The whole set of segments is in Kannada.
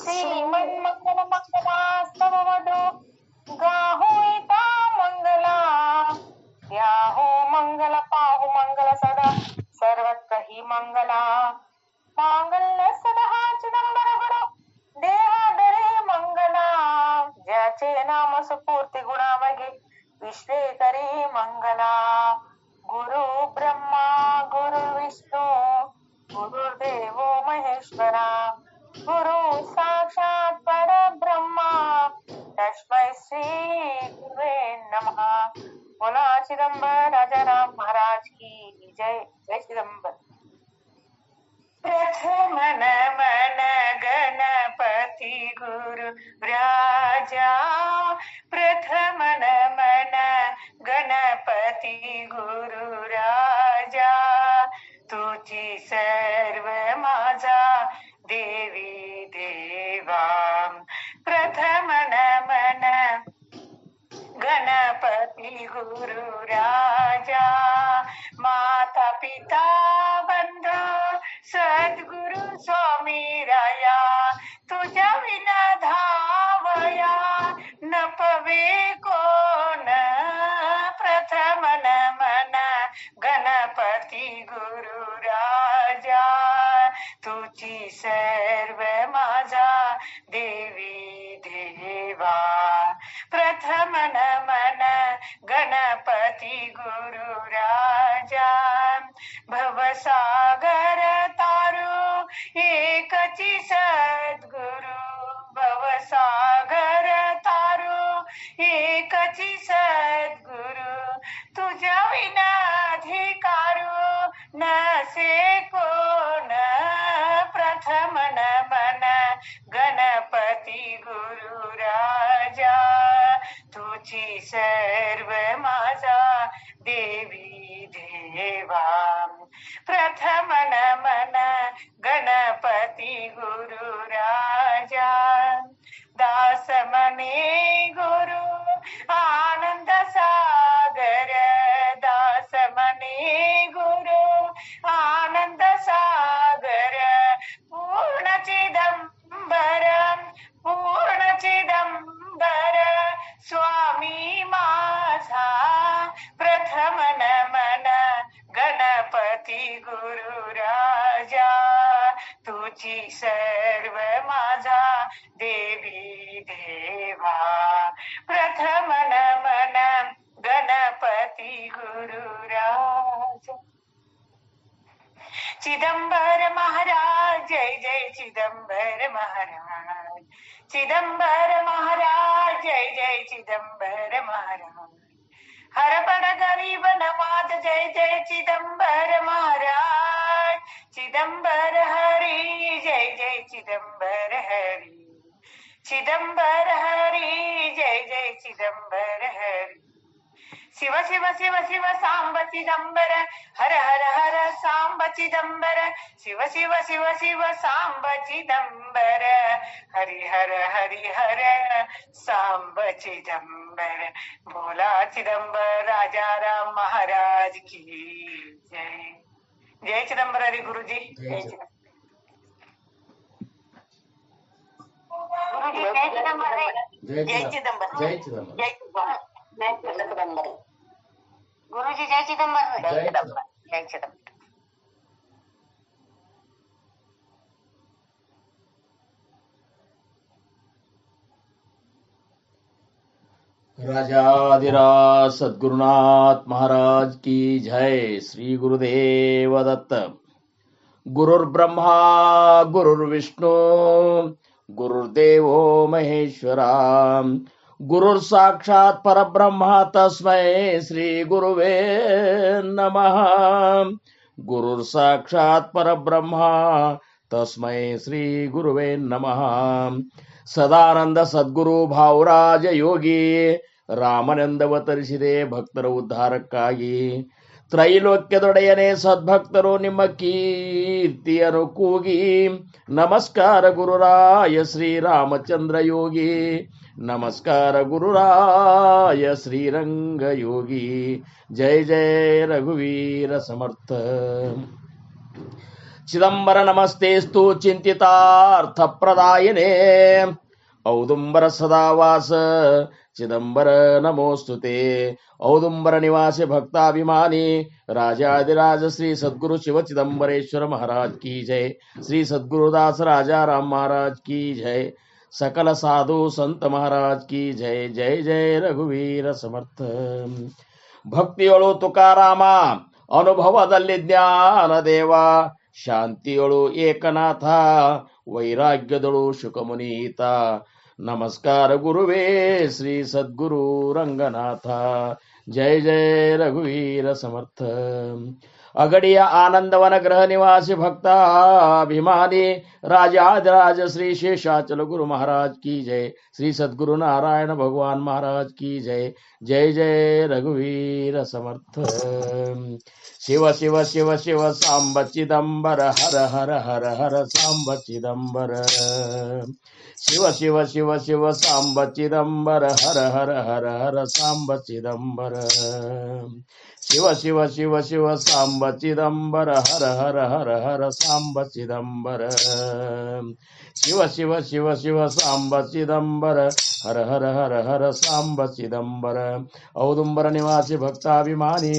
श्रीमन्मंगल मंगलास्तववधू गाहुईता मंगला याहो मंगल पाहु मंगल सदा सर्वत्र मंगला मांगल्य सदा चिदंबर गुरु देहादरे मंगला ज्याचे नाम सुपूर्ती गुणावगे विश्वे करे मंगला गुरु ब्रह्मा गुरु विष्णू गुरुदेवो महेश्वरा गुरु साक्षात परब्रह्मा तस्मै श्री गुरुवे नमः। बोला चिदंबर राजाराम महाराज की जय। जय चिदंबर। प्रथम नमन गणपति गुरु राजा प्रथम नमन गणपति गुरु राजा तुझी सर्व माझा देवी देवा प्रथम नमन गणपति गुरु राजा माता पिता बंधू सद्गुरु स्वामी राया तुझ्या विना धावया न पवे कोण प्रथम नमन गणपति गुरु राजा तुझी सर्व माझा देवी देवा प्रथम नमन गणपति गुरु राजा भवसागर तारू एकची सद्गुरु भवसागर तारू एकची सद्गुरु तुझ्या विनाधिकारू नसे कोण प्रथम नमन गणपति गुरु राजा तुझी सर्व माझा देवी देवा प्रथम नमन गणपति गुरु राजा दास मने गुरु आनंद सागर दास मने गुरु आनंद सागर पूर्ण चिदंबर स्वामी माझा प्रथम नमन गणपति गुरु राजा तुझी सर्व माझा देवी देवा प्रथम नमन गणपति गुरु राजा चिदंबर महाराज जय जय चिदंबर महाराज चिदंबर महाराज जय जय चिदंबर महाराज हर बड़ गरीब नवाज जय जय चिदंबर महाराज चिदंबर हरि जय जय चिदंबर हरि चिदंबर हरि जय जय चिदंबर हरि शिव शिव शिव शिव सांब चिदंबर हर हर हर सांब चिदंबर शिव शिव शिव शिव सांब चिदंबर हरि हर सांब चिदंबर बोला चिदंबर राजाराम महाराज की जय। जय चिदंबर हरि गुरु जी जय गुरु जी जय चिदंबर जय चिदंबर जय चिदंबर जय चिदंबर गुरु जी जय चिदंबर जय चिदंबर जय चिदंबर। राजाधिराज सद्गुरुनाथ महाराज की जय। श्री गुरुदेव दत्त। गुरुर्ब्रह्मा गुरुर्विष्णु गुरुर्देवो महेश्वरा गुरुर्साक्षात् परब्रह्मा तस्मै श्री गुरुवे नमः। गुरुर्साक्षात् परब्रह्मा तस्मै श्री गुरुवे नमः। सदानंद सद्गुरु भावराज योगी ರಾಮನೆಂದವತರಿಸಿದೆ ಭಕ್ತರ ಉದ್ಧಾರಕ್ಕಾಗಿ ತ್ರೈಲೋಕ್ಯದೊಡೆಯನೇ ಸದ್ಭಕ್ತರು ನಿಮ್ಮ ಕೀರ್ತಿಯನ್ನು ಕೂಗಿ ನಮಸ್ಕಾರ ಗುರುರಾಯ ಶ್ರೀರಾಮಚಂದ್ರ ಯೋಗಿ ನಮಸ್ಕಾರ ಗುರುರಾಯ ಶ್ರೀರಂಗ ಯೋಗಿ ಜಯ ಜಯ ರಘುವೀರ ಸಮರ್ಥ ಚಿದಂಬರ ನಮಸ್ತೇಸ್ತು ಚಿಂತಿತಾರ್ಥಪ್ರದಾಯಿನೇ ಔದುಂಬರ ಸದಾವಾಸ ಚಿದಂಬರ ನಮೋಸ್ತುತೆ ಔದುಂಬರ ನಿವಾಸಿ ಭಕ್ತಾಭಿಮಾನಿ ರಾಜಾದಿರಾಜ ಶ್ರೀ ಸದ್ಗುರು ಶಿವ ಚಿದಂಬರೇಶ್ವರ ಮಹಾರಾಜ್ ಕಿ ಜೈ. ಶ್ರೀ ಸದ್ಗುರುದಾಸ ರಾಜಾರಾಮ್ ಮಹಾರಾಜ್ ಕಿ ಜೈ. ಸಕಲ ಸಾಧು ಸಂತ ಮಹಾರಾಜ್ ಕಿ ಜೈ. ಜೈ ಜೈ ರಘುವೀರ ಸಮರ್ಥ. ಭಕ್ತಿಯೊಳು ತುಕಾರಾಮ, ಅನುಭವದಲ್ಲಿ ಜ್ಞಾನ ದೇವ, ಶಾಂತಿಯೊಳು ಏಕನಾಥ, ವೈರಾಗ್ಯದಳು ಶುಕಮುನೀತ. ನಮಸ್ಕಾರ ಗುರುವೇ ಶ್ರೀ ಸದ್ಗುರು ರಂಗನಾಥ. ಜಯ ಜಯ ರಘುವೀರ ಸಮರ್ಥ. ಅಗಡಿಯ ಆನಂದವನ ಗೃಹ ನಿವಾಸಿ ಭಕ್ತಾಭಿಮಾನಿ ರಾಜಾದಿರಾಜ ಶ್ರೀ ಶೇಷಾಚಲ ಗುರು ಮಹಾರಾಜ್ ಕಿ ಜೈ. ಶ್ರೀ ಸದ್ಗುರು ನಾರಾಯಣ ಭಗವಾನ್ ಮಹಾರಾಜ್ ಕಿ ಜೈ. ಜಯ ಜಯ ರಘುವೀರ ಸಮರ್ಥ. ಶಿವ ಶಿವ ಶಿವ ಶಿವ ಸಾಂಬ ಚಿದಂಬರ ಹರ ಹರ ಹರ ಹರ ಸಾಂಬ ಚಿದಂಬರ. ಶಿವ ಶಿವ ಶಿವ ಶಿವ ಸಾಂಬ ಚಿದಂಬರ ಹರ ಹರ ಹರ ಹರ ಸಾಂಬ ಚಿದಂಬರ. ಶಿವ ಶಿವ ಶಿವ ಶಿವ ಸಾಂಬ ಚಿದಂಬರ ಹರ ಹರ ಹರ ಹರ ಸಾಂಬ ಚಿದಂಬರ. ಶಿವ ಶಿವ ಶಿವ ಶಿವ ಸಾಂಬ ಚಿದಂಬರ ಹರ ಹರ ಹರ ಹರ ಸಾಂಬ ಚಿದಂಬರ. ಔದುಂಬರ ನಿವಾಸಿ ಭಕ್ತಾಭಿಮಾನಿ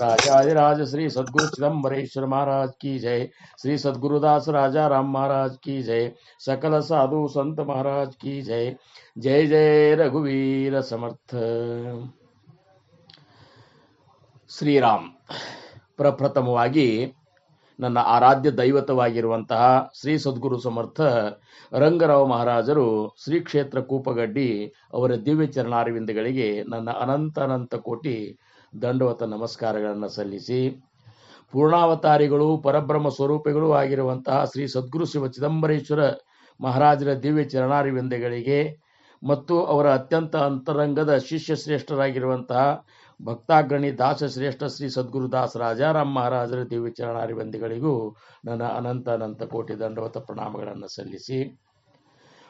ರಾಜಾದಿರಾಜ ಶ್ರೀ ಸದ್ಗುರು ಚಿದಂಬರೇಶ್ವರ ಮಹಾರಾಜ್ ಕಿ ಜೈ. ಶ್ರೀ ಸದ್ಗುರುದಾಸ ರಾಜಾರಾಮ್ ಮಹಾರಾಜ್ ಕಿ ಜೈ. ಸಕಲ ಸಾಧು ಸಂತ ಮಹಾರಾಜ್ ಕಿ ಜೈ. ಜೈ ಜೈ ರಘುವೀರ ಸಮರ್ಥ. ಶ್ರೀರಾಮ್. ಪ್ರಪ್ರಥಮವಾಗಿ ನನ್ನ ಆರಾಧ್ಯ ದೈವತವಾಗಿರುವಂತಹ ಶ್ರೀ ಸದ್ಗುರು ಸಮರ್ಥ ರಂಗರಾವ್ ಮಹಾರಾಜರು ಶ್ರೀ ಕ್ಷೇತ್ರ ಕೂಪಗಡ್ಡಿ ಅವರ ದಿವ್ಯ ಚರಣಾರವಿಂದಗಳಿಗೆ ನನ್ನ ಅನಂತ ಅನಂತ ಕೋಟಿ ದಂಡವತ ನಮಸ್ಕಾರಗಳನ್ನು ಸಲ್ಲಿಸಿ, ಪೂರ್ಣಾವತಾರಿಗಳು ಪರಬ್ರಹ್ಮ ಸ್ವರೂಪಿಗಳು ಆಗಿರುವಂತಹ ಶ್ರೀ ಸದ್ಗುರು ಶಿವ ಚಿದಂಬರೇಶ್ವರ ಮಹಾರಾಜರ ದಿವ್ಯ ಚರಣಾರವಿಂದಗಳಿಗೆ ಮತ್ತು ಅವರ ಅತ್ಯಂತ ಅಂತರಂಗದ ಶಿಷ್ಯ ಶ್ರೇಷ್ಠರಾಗಿರುವಂತಹ ಭಕ್ತಾಗ್ರಣಿ ದಾಸಶ್ರೇಷ್ಠ ಶ್ರೀ ಸದ್ಗುರು ದಾಸ ರಾಜಾರಾಮ್ ಮಹಾರಾಜರ ದಿವ್ಯ ಚರಣಾರವಿಂದಗಳಿಗೂ ನನ್ನ ಅನಂತ ಅನಂತ ಕೋಟಿ ದಂಡವತ ಪ್ರಣಾಮಗಳನ್ನು ಸಲ್ಲಿಸಿ,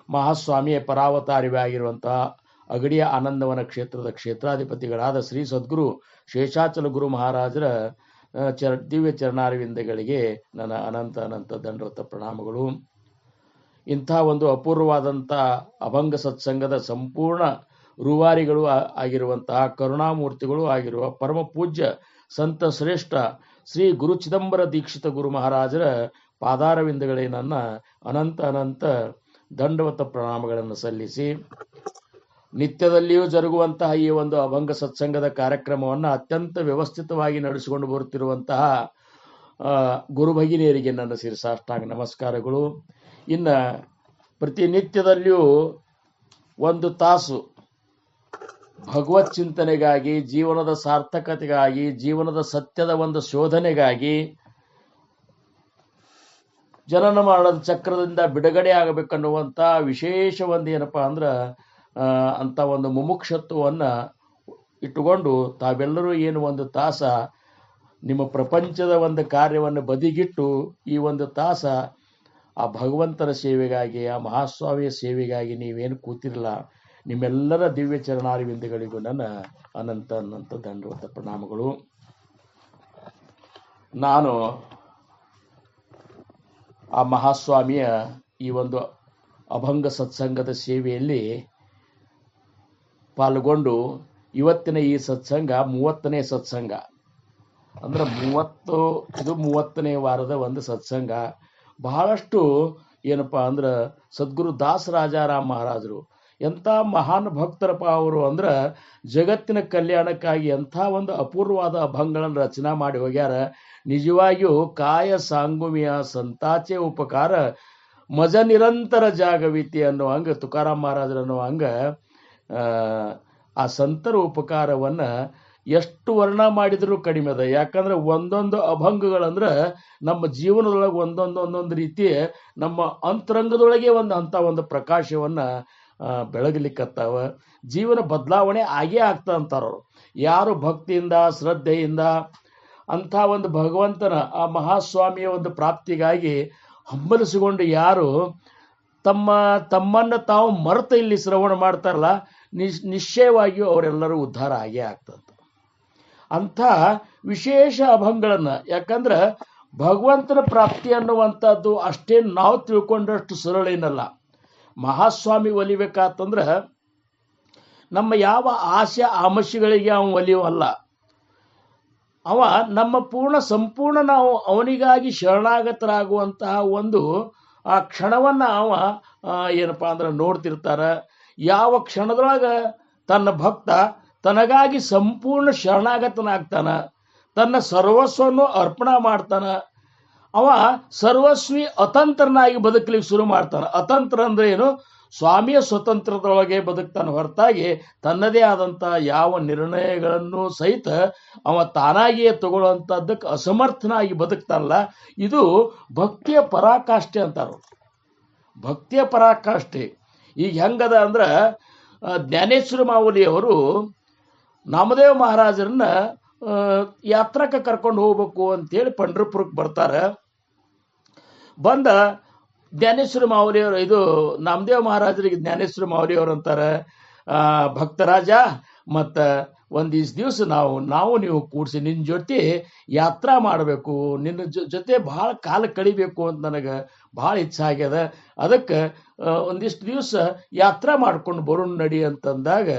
ಮಹಾಸ್ವಾಮಿಯ ಪರಾವತಾರಿಯಾಗಿರುವಂತಹ ಅಗಡಿಯ ಆನಂದವನ ಕ್ಷೇತ್ರದ ಕ್ಷೇತ್ರಾಧಿಪತಿಗಳಾದ ಶ್ರೀ ಸದ್ಗುರು ಶೇಷಾಚಲ ಗುರು ಮಹಾರಾಜರ ದಿವ್ಯ ಚರಣಾರವಿಂದಗಳಿಗೆ ನನ್ನ ಅನಂತ ಅನಂತ ದಂಡವತ ಪ್ರಣಾಮಗಳು. ಇಂಥ ಒಂದು ಅಪೂರ್ವವಾದಂಥ ಅಭಂಗ ಸತ್ಸಂಗದ ಸಂಪೂರ್ಣ ರೂವಾರಿಗಳು ಆಗಿರುವಂತಹ ಕರುಣಾಮೂರ್ತಿಗಳು ಆಗಿರುವ ಪರಮ ಪೂಜ್ಯ ಸಂತ ಶ್ರೇಷ್ಠ ಶ್ರೀ ಗುರು ಚಿದಂಬರ ದೀಕ್ಷಿತ ಗುರು ಮಹಾರಾಜರ ಪಾದಾರವಿಂದಗಳೇ ನನ್ನ ಅನಂತ ಅನಂತ ದಂಡವತ ಪ್ರಣಾಮಗಳನ್ನು ಸಲ್ಲಿಸಿ, ನಿತ್ಯದಲ್ಲಿಯೂ ಜರುಗುವಂತಹ ಈ ಒಂದು ಅಭಂಗ ಸತ್ಸಂಗದ ಕಾರ್ಯಕ್ರಮವನ್ನು ಅತ್ಯಂತ ವ್ಯವಸ್ಥಿತವಾಗಿ ನಡೆಸಿಕೊಂಡು ಬರುತ್ತಿರುವಂತಹ ಗುರು ಭಗಿನಿಯರಿಗೆ ನನ್ನ ಶಿರಸಾಷ್ಟಾಂಗ ನಮಸ್ಕಾರಗಳು. ಇನ್ನು ಪ್ರತಿನಿತ್ಯದಲ್ಲಿಯೂ ಒಂದು ತಾಸು ಭಗವತ್ ಚಿಂತನೆಗಾಗಿ, ಜೀವನದ ಸಾರ್ಥಕತೆಗಾಗಿ, ಜೀವನದ ಸತ್ಯದ ಒಂದು ಶೋಧನೆಗಾಗಿ, ಜನನ ಮರಣದ ಚಕ್ರದಿಂದ ಬಿಡುಗಡೆ ಆಗಬೇಕನ್ನುವಂಥ ವಿಶೇಷ ಒಂದು ಏನಪ್ಪಾ ಅಂದ್ರೆ ಅಂತ ಒಂದು ಮುಮುಕ್ಷತ್ವವನ್ನು ಇಟ್ಟುಕೊಂಡು ತಾವೆಲ್ಲರೂ ಏನು ಒಂದು ತಾಸ ನಿಮ್ಮ ಪ್ರಪಂಚದ ಒಂದು ಕಾರ್ಯವನ್ನು ಬದಿಗಿಟ್ಟು ಈ ಒಂದು ತಾಸ ಆ ಭಗವಂತನ ಸೇವೆಗಾಗಿ, ಆ ಮಹಾಸ್ವಾಮಿಯ ಸೇವೆಗಾಗಿ ನೀವೇನು ಕೂತಿರಲ್ಲ, ನಿಮ್ಮೆಲ್ಲರ ದಿವ್ಯ ಚರಣಾರವಿಂದಗಳಿಗೂ ನನ್ನ ಅನಂತ ಅನಂತ ದಂಡವತ ಪ್ರಣಾಮಗಳು. ನಾನು ಆ ಮಹಾಸ್ವಾಮಿಯ ಈ ಒಂದು ಅಭಂಗ ಸತ್ಸಂಗದ ಸೇವೆಯಲ್ಲಿ ಪಾಲ್ಗೊಂಡು ಇವತ್ತಿನ ಈ ಸತ್ಸಂಗ 30ನೇ ಸತ್ಸಂಗ ಅಂದ್ರೆ 30ನೇ ವಾರದ ಒಂದು ಸತ್ಸಂಗ. ಬಹಳಷ್ಟು ಏನಪ್ಪಾ ಅಂದ್ರೆ ಸದ್ಗುರು ದಾಸ ರಾಜಾರಾಮ್ ಮಹಾರಾಜರು ಎಂಥ ಮಹಾನ್ ಭಕ್ತರಪ್ಪ ಅವರು ಅಂದ್ರೆ ಜಗತ್ತಿನ ಕಲ್ಯಾಣಕ್ಕಾಗಿ ಎಂಥ ಒಂದು ಅಪೂರ್ವವಾದ ಅಭಂಗಗಳನ್ನು ರಚನಾ ಮಾಡಿ ಹೋಗ್ಯಾರ. ನಿಜವಾಗಿಯೂ ಕಾಯ ಸಾಂಗುಮಿಯ ಸಂತಾಚೆ ಉಪಕಾರ ಮಜ ನಿರಂತರ ಜಾಗವಿತಿ ಅನ್ನೋ ಹಂಗ ತುಕಾರಾಮ್ ಮಹಾರಾಜರು ಅನ್ನೋ ಹಂಗ ಆ ಸಂತರ ಉಪಕಾರವನ್ನ ಎಷ್ಟು ವರ್ಣ ಮಾಡಿದರೂ ಕಡಿಮೆ ಅದ. ಯಾಕಂದ್ರೆ ಒಂದೊಂದು ಅಭಂಗಗಳಂದ್ರೆ ನಮ್ಮ ಜೀವನದೊಳಗೆ ಒಂದೊಂದು ರೀತಿ ನಮ್ಮ ಅಂತರಂಗದೊಳಗೆ ಅಂಥ ಒಂದು ಪ್ರಕಾಶವನ್ನ ಬೆಳಗಲಿಕ್ಕತ್ತಾವ. ಜೀವನ ಬದಲಾವಣೆ ಆಗೇ ಆಗ್ತಾ ಅಂತಾರವ್ರು. ಯಾರು ಭಕ್ತಿಯಿಂದ ಶ್ರದ್ಧೆಯಿಂದ ಅಂಥ ಒಂದು ಭಗವಂತನ ಆ ಮಹಾಸ್ವಾಮಿಯ ಒಂದು ಪ್ರಾಪ್ತಿಗಾಗಿ ಹಂಬಲಿಸಿಕೊಂಡು ಯಾರು ತಮ್ಮನ್ನು ತಾವು ಮರೆತು ಇಲ್ಲಿ ಶ್ರವಣ ಮಾಡ್ತಾರಲ್ಲ, ನಿಶ್ಚಯವಾಗಿಯೂ ಅವರೆಲ್ಲರೂ ಉದ್ಧಾರ ಆಗೇ ಆಗ್ತದೆ. ಅಂಥ ವಿಶೇಷ ಅಭಂಗಗಳನ್ನು, ಯಾಕಂದ್ರೆ ಭಗವಂತನ ಪ್ರಾಪ್ತಿ ಅನ್ನುವಂಥದ್ದು ಅಷ್ಟೇ ನಾವು ತಿಳ್ಕೊಂಡಷ್ಟು ಸರಳ ಏನಲ್ಲ. ಮಹಾಸ್ವಾಮಿ ಒಲಿಬೇಕಾತಂದ್ರೆ ನಮ್ಮ ಯಾವ ಆಸೆ ಆಮಶಗಳಿಗೆ ಅವನು ಒಲಿಯವಲ್ಲ. ಅವ ನಮ್ಮ ಸಂಪೂರ್ಣ ನಾವು ಅವನಿಗಾಗಿ ಶರಣಾಗತರಾಗುವಂತಹ ಒಂದು ಆ ಕ್ಷಣವನ್ನು ಅವ ಏನಪ್ಪ ಅಂದ್ರೆ ನೋಡ್ತಿರ್ತಾರ. ಯಾವ ಕ್ಷಣದೊಳಗೆ ತನ್ನ ಭಕ್ತ ತನಗಾಗಿ ಸಂಪೂರ್ಣ ಶರಣಾಗತನಾಗ್ತಾನ, ತನ್ನ ಸರ್ವಸ್ವವನ್ನು ಅರ್ಪಣೆ ಮಾಡ್ತಾನ, ಅವ ಸರ್ವಸ್ವಿ ಅತಂತ್ರನಾಗಿ ಬದುಕಲಿಕ್ಕೆ ಶುರು ಮಾಡ್ತಾನೆ. ಅತಂತ್ರ ಅಂದ್ರೆ ಏನು? ಸ್ವಾಮಿಯ ಸ್ವತಂತ್ರದೊಳಗೆ ಬದುಕ್ತಾನೆ ಹೊರತಾಗಿ ತನ್ನದೇ ಆದಂಥ ಯಾವ ನಿರ್ಣಯಗಳನ್ನು ಸಹಿತ ಅವ ತಾನಾಗಿಯೇ ತಗೊಳ್ಳುವಂಥದ್ದಕ್ಕೆ ಅಸಮರ್ಥನಾಗಿ ಬದುಕ್ತಾನಲ್ಲ, ಇದು ಭಕ್ತಿಯ ಪರಾಕಾಷ್ಠೆ ಅಂತಾರ. ಭಕ್ತಿಯ ಪರಾಕಾಷ್ಠೆ ಈಗ ಹೆಂಗದ ಅಂದ್ರೆ, ಜ್ಞಾನೇಶ್ವರ ಮಾವಲಿಯವರು ನಾಮದೇವ ಮಹಾರಾಜರನ್ನ ಯಾತ್ರಕ್ಕೆ ಕರ್ಕೊಂಡು ಹೋಗ್ಬೇಕು ಅಂತೇಳಿ ಪಂಢರಪುರಕ್ಕೆ ಬರ್ತಾರೆ. ಬಂದ ಜ್ಞಾನೇಶ್ವರ ಮಾವಲಿಯವರು, ಇದು ನಾಮದೇವ ಮಹಾರಾಜರಿಗೆ ಜ್ಞಾನೇಶ್ವರ ಮಾವಲಿಯವರು ಅಂತಾರೆ, ಭಕ್ತರಾಜ ಮತ್ತು ಒಂದಿಷ್ಟು ದಿವಸ ನಾವು ನೀವು ಕೂಡಿಸಿ ನಿನ್ನ ಜೊತೆ ಯಾತ್ರಾ ಮಾಡಬೇಕು, ನಿನ್ನ ಜೊತೆ ಭಾಳ ಕಾಲ ಕಳಿಬೇಕು ಅಂತ ನನಗೆ ಭಾಳ ಇಚ್ಛೆ ಆಗ್ಯದ. ಅದಕ್ಕೆ ಒಂದಿಷ್ಟು ದಿವಸ ಯಾತ್ರಾ ಮಾಡ್ಕೊಂಡು ಬರೋಣ ನಡಿ ಅಂತಂದಾಗ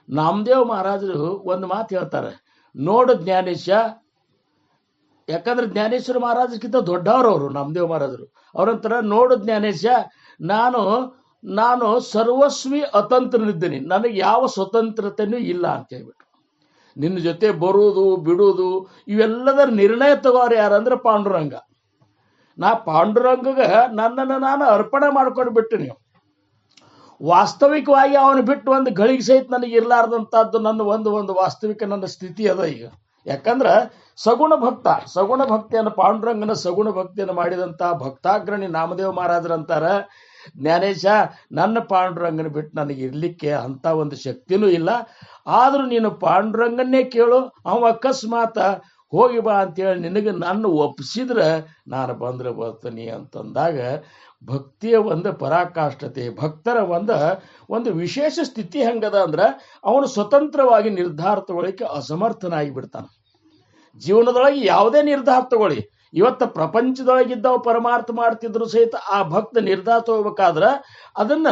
ನಾಮದೇವ ಮಹಾರಾಜರು ಒಂದು ಮಾತು ಹೇಳ್ತಾರೆ, ನೋಡು ಜ್ಞಾನೇಶ. ಯಾಕಂದ್ರೆ ಜ್ಞಾನೇಶ್ವರ ಮಹಾರಾಜಕ್ಕಿಂತ ದೊಡ್ಡವರು ಅವರು ನಾಮದೇವ ಮಹಾರಾಜರು. ಅವ್ರಂತರ, ನೋಡು ಜ್ಞಾನೇಶ, ನಾನು ಸರ್ವಸ್ವಿ ಅತಂತ್ರನಿದ್ದೀನಿ, ನನಗೆ ಯಾವ ಸ್ವತಂತ್ರತೆಯೂ ಇಲ್ಲ ಅಂತ ಹೇಳ್ಬಿಟ್ಟು. ನಿನ್ನ ಜೊತೆ ಬರುವುದು ಬಿಡುವುದು ಇವೆಲ್ಲದರ ನಿರ್ಣಯ ತಗೋರು ಯಾರಂದ್ರೆ ಪಾಂಡುರಂಗ. ನಾ ಪಾಂಡುರಂಗಗೆ ನನ್ನನ್ನು ನಾನು ಅರ್ಪಣೆ ಮಾಡ್ಕೊಂಡು ಬಿಟ್ಟು, ನೀವು ವಾಸ್ತವಿಕವಾಗಿ ಅವನು ಬಿಟ್ಟು ಒಂದು ಗಳಿಗೆ ಸಹಿತ ನನಗೆ ಇರಲಾರ್ದಂಥದ್ದು ನನ್ನ ಒಂದು ವಾಸ್ತವಿಕ ನನ್ನ ಸ್ಥಿತಿ ಅದ ಈಗ. ಯಾಕಂದ್ರೆ ಸಗುಣ ಭಕ್ತಿಯನ್ನು ಪಾಂಡುರಂಗನ ಸಗುಣ ಭಕ್ತಿಯನ್ನು ಮಾಡಿದಂಥ ಭಕ್ತಾಗ್ರಣಿ ನಾಮದೇವ ಮಹಾರಾಜರಂತಾರೆ, ಜ್ಞಾನೇಶ, ನನ್ನ ಪಾಂಡುರಂಗನ ಬಿಟ್ಟು ನನಗೆ ಇರಲಿಕ್ಕೆ ಅಂಥ ಒಂದು ಶಕ್ತಿನೂ ಇಲ್ಲ. ಆದರೂ ನೀನು ಪಾಂಡುರಂಗನ್ನೇ ಕೇಳು, ಅವ ಅಕಸ್ಮಾತ್ ಹೋಗಿ ಬಾ ಅಂತೇಳಿ ನಿನಗೆ ನಾನು ಒಪ್ಪಿಸಿದ್ರೆ ನಾನು ಬಂದ್ರೆ ಬರ್ತೀನಿ ಅಂತಂದಾಗ ಭಕ್ತಿಯ ಒಂದು ಪರಾಕಾಷ್ಠತೆ, ಭಕ್ತರ ಒಂದು ವಿಶೇಷ ಸ್ಥಿತಿ ಹೆಂಗದ ಅಂದ್ರೆ ಅವನು ಸ್ವತಂತ್ರವಾಗಿ ನಿರ್ಧಾರ ತಗೊಳ್ಳಿಕ್ಕೆ ಅಸಮರ್ಥನಾಗಿ ಬಿಡ್ತಾನೆ. ಜೀವನದೊಳಗೆ ಯಾವುದೇ ನಿರ್ಧಾರ ತಗೊಳ್ಳಿ, ಇವತ್ತು ಪ್ರಪಂಚದೊಳಗಿದ್ದವು ಪರಮಾರ್ಥ ಮಾಡ್ತಿದ್ರು ಸಹಿತ ಆ ಭಕ್ತ ನಿರ್ಧಾರ ತಗೋಬೇಕಾದ್ರೆ ಅದನ್ನ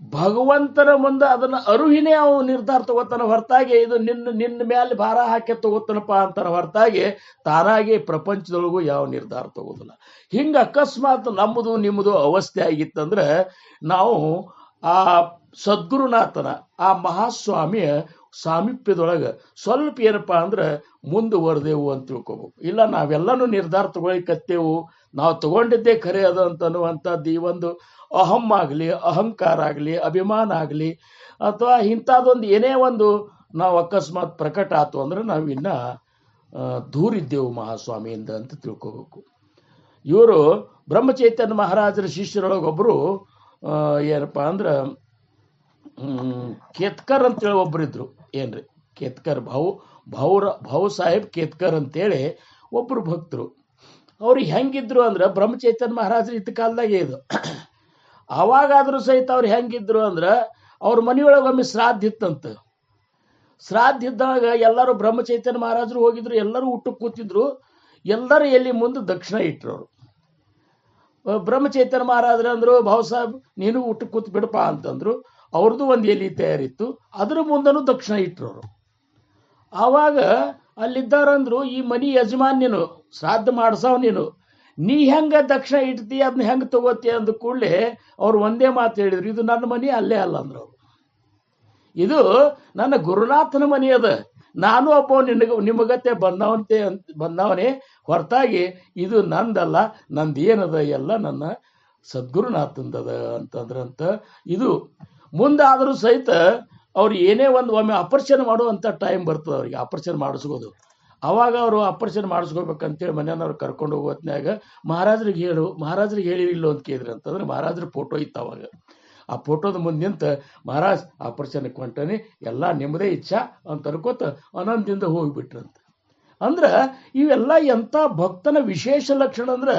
ಭಗವಂತನ ಮುಂದೆ ಅದನ್ನ ಅರುಹಿನೇ ಅವನು ನಿರ್ಧಾರ ತಗೋತಾನ ಹೊರತಾಗಿ ಇದು ನಿನ್ನ ಮೇಲೆ ಭಾರ ಹಾಕಿ ತಗೋತಾನಪ್ಪ ಅಂತಾನೆ ಹೊರತಾಗಿ ತಾನಾಗಿ ಪ್ರಪಂಚದೊಳಗೂ ಯಾವ ನಿರ್ಧಾರ ತಗೋದಿಲ್ಲ. ಹಿಂಗೆ ಅಕಸ್ಮಾತ್ ನಮ್ಮದು ನಿಮ್ಮದು ಅವಸ್ಥೆ ಆಗಿತ್ತಂದ್ರೆ ನಾವು ಆ ಸದ್ಗುರುನಾಥನ ಆ ಮಹಾಸ್ವಾಮಿಯ ಸಾಮೀಪ್ಯದೊಳಗೆ ಸ್ವಲ್ಪ ಏನಪ್ಪ ಅಂದ್ರೆ ಮುಂದುವರೆದೆವು ಅಂತ ತಿಳ್ಕೊಬೇಕು. ಇಲ್ಲ ನಾವೆಲ್ಲನೂ ನಿರ್ಧಾರ ತಗೊಳಿಕತ್ತೇವು, ನಾವು ತಗೊಂಡಿದ್ದೇ ಖರೆ ಅದು ಅಂತನ್ನುವಂಥದ್ದು ಈ ಒಂದು ಅಹಂ ಆಗಲಿ, ಅಹಂಕಾರ ಆಗಲಿ, ಅಭಿಮಾನ ಆಗಲಿ, ಅಥವಾ ಇಂಥದ್ದೊಂದು ಏನೇ ಒಂದು ನಾವು ಅಕಸ್ಮಾತ್ ಪ್ರಕಟ ಆಯ್ತು ಅಂದ್ರೆ ನಾವು ಇನ್ನ ದೂರಿದ್ದೆವು ಮಹಾಸ್ವಾಮಿಯಿಂದ ಅಂತ ತಿಳ್ಕೋಬೇಕು. ಇವರು ಬ್ರಹ್ಮಚೈತನ್ಯ ಮಹಾರಾಜರ ಶಿಷ್ಯರೊಳಗೊಬ್ಬರು ಏನಪ್ಪ ಅಂದ್ರೆ ಕೇತ್ಕರ್ ಅಂತೇಳಿ ಒಬ್ಬರಿದ್ರು. ಏನ್ರಿ ಕೇತ್ಕರ್ ಭಾವು ಸಾಹೇಬ್ ಕೇತ್ಕರ್ ಅಂತೇಳಿ ಒಬ್ಬರು ಭಕ್ತರು. ಅವ್ರಿಗೆ ಹೆಂಗಿದ್ರು ಅಂದ್ರೆ ಬ್ರಹ್ಮಚೈತನ್ಯ ಮಹಾರಾಜರು ಇದ್ದ ಕಾಲದಾಗೆ ಇದು. ಅವಾಗಾದ್ರೂ ಸಹಿತ ಅವ್ರು ಹೆಂಗಿದ್ರು ಅಂದ್ರೆ ಅವ್ರ ಮನೆಯೊಳಗೊಮ್ಮೆ ಶ್ರಾದ್ದ ಇತ್ತಂತ. ಶ್ರಾದ್ದ ಇದ್ದಾಗ ಎಲ್ಲರೂ ಬ್ರಹ್ಮಚೈತನ್ಯ ಮಹಾರಾಜರು ಹೋಗಿದ್ರು, ಎಲ್ಲರೂ ಊಟಕ್ಕೆ ಕೂತಿದ್ರು. ಎಲ್ಲರೂ ಎಲ್ಲಿ ಮುಂದೆ ದಕ್ಷಿಣ ಇಟ್ರು. ಅವರು ಬ್ರಹ್ಮಚೈತನ್ಯ ಮಹಾರಾಜರು ಅಂದ್ರು, ಭಾವು ಸಾಹೇಬ್ ನೀನು ಊಟಕ್ಕೆ ಕೂತ್ ಬಿಡಪ್ಪ ಅಂತಂದ್ರು. ಅವ್ರದ್ದು ಒಂದು ಎಲೆ ತಯಾರಿತ್ತು, ಅದ್ರ ಮುಂದನೂ ದಕ್ಷಿಣ ಇಟ್ರು ಅವರು. ಆವಾಗ ಅಲ್ಲಿದ್ದಾರಂದ್ರು, ಈ ಮನಿ ಯಜಮಾನ್ಯನು ಶ್ರಾದ್ದ ಮಾಡ್ಸವ್ ನೀ ಹೆಂಗ ದಕ್ಷಿಣ ಇಡ್ತಿ ಅದನ್ನ ಹೆಂಗೆ ತಗೋತಿ ಅಂದ ಕೂಡಲೇ ಅವ್ರು ಒಂದೇ ಮಾತು ಹೇಳಿದ್ರು, ಇದು ನನ್ನ ಮನೆ ಅಲ್ಲೇ ಅಲ್ಲ ಅಂದ್ರು ಅವರು. ಇದು ನನ್ನ ಗುರುನಾಥನ ಮನೆ ಅದ, ನಾನು ಒಬ್ಬ ನಿಮಗತ್ತೆ ಬಂದವನೇ ಹೊರತಾಗಿ ಇದು ನಂದಲ್ಲ, ನಂದೇನದ ಎಲ್ಲ ನನ್ನ ಸದ್ಗುರುನಾಥಂದದ ಅಂತಂದ್ರಂತ. ಇದು ಮುಂದಾದರೂ ಸಹಿತ ಅವ್ರು ಏನೇ ಒಮ್ಮೆ ಆಪರೇಷನ್ ಮಾಡುವಂಥ ಟೈಮ್ ಬರ್ತದೆ ಅವ್ರಿಗೆ, ಆಪರೇಷನ್ ಮಾಡಿಸ್ಬೋದು. ಅವಾಗ ಅವರು ಆಪರೇಷನ್ ಮಾಡಿಸ್ಕೋಬೇಕಂತೇಳಿ ಮನೆಯವ್ರು ಕರ್ಕೊಂಡು ಹೋಗೋ ಹೊತ್ನ್ಯಾಗ ಮಹಾರಾಜರಿಗೆ ಹೇಳಿರಿಲ್ಲೋ ಅಂತ ಕೇಳಿದ್ರಿ ಅಂತಂದ್ರೆ ಮಹಾರಾಜರ ಫೋಟೋ ಇತ್ತು. ಅವಾಗ ಆ ಫೋಟೋದ ಮುಂದೆ ನಿಂತ ಮಹಾರಾಜ್ ಆಪರೇಷನ್ಗೆ ಹೊಂಟನಿ, ಎಲ್ಲ ನಿಮ್ಮದೇ ಇಚ್ಛಾ ಅಂತ ಅನ್ಕೋತ ಆನಂದದಿಂದ ಹೋಗಿಬಿಟ್ರಂತ. ಅಂದ್ರೆ ಇವೆಲ್ಲ ಎಂಥ ಭಕ್ತನ ವಿಶೇಷ ಲಕ್ಷಣ ಅಂದ್ರೆ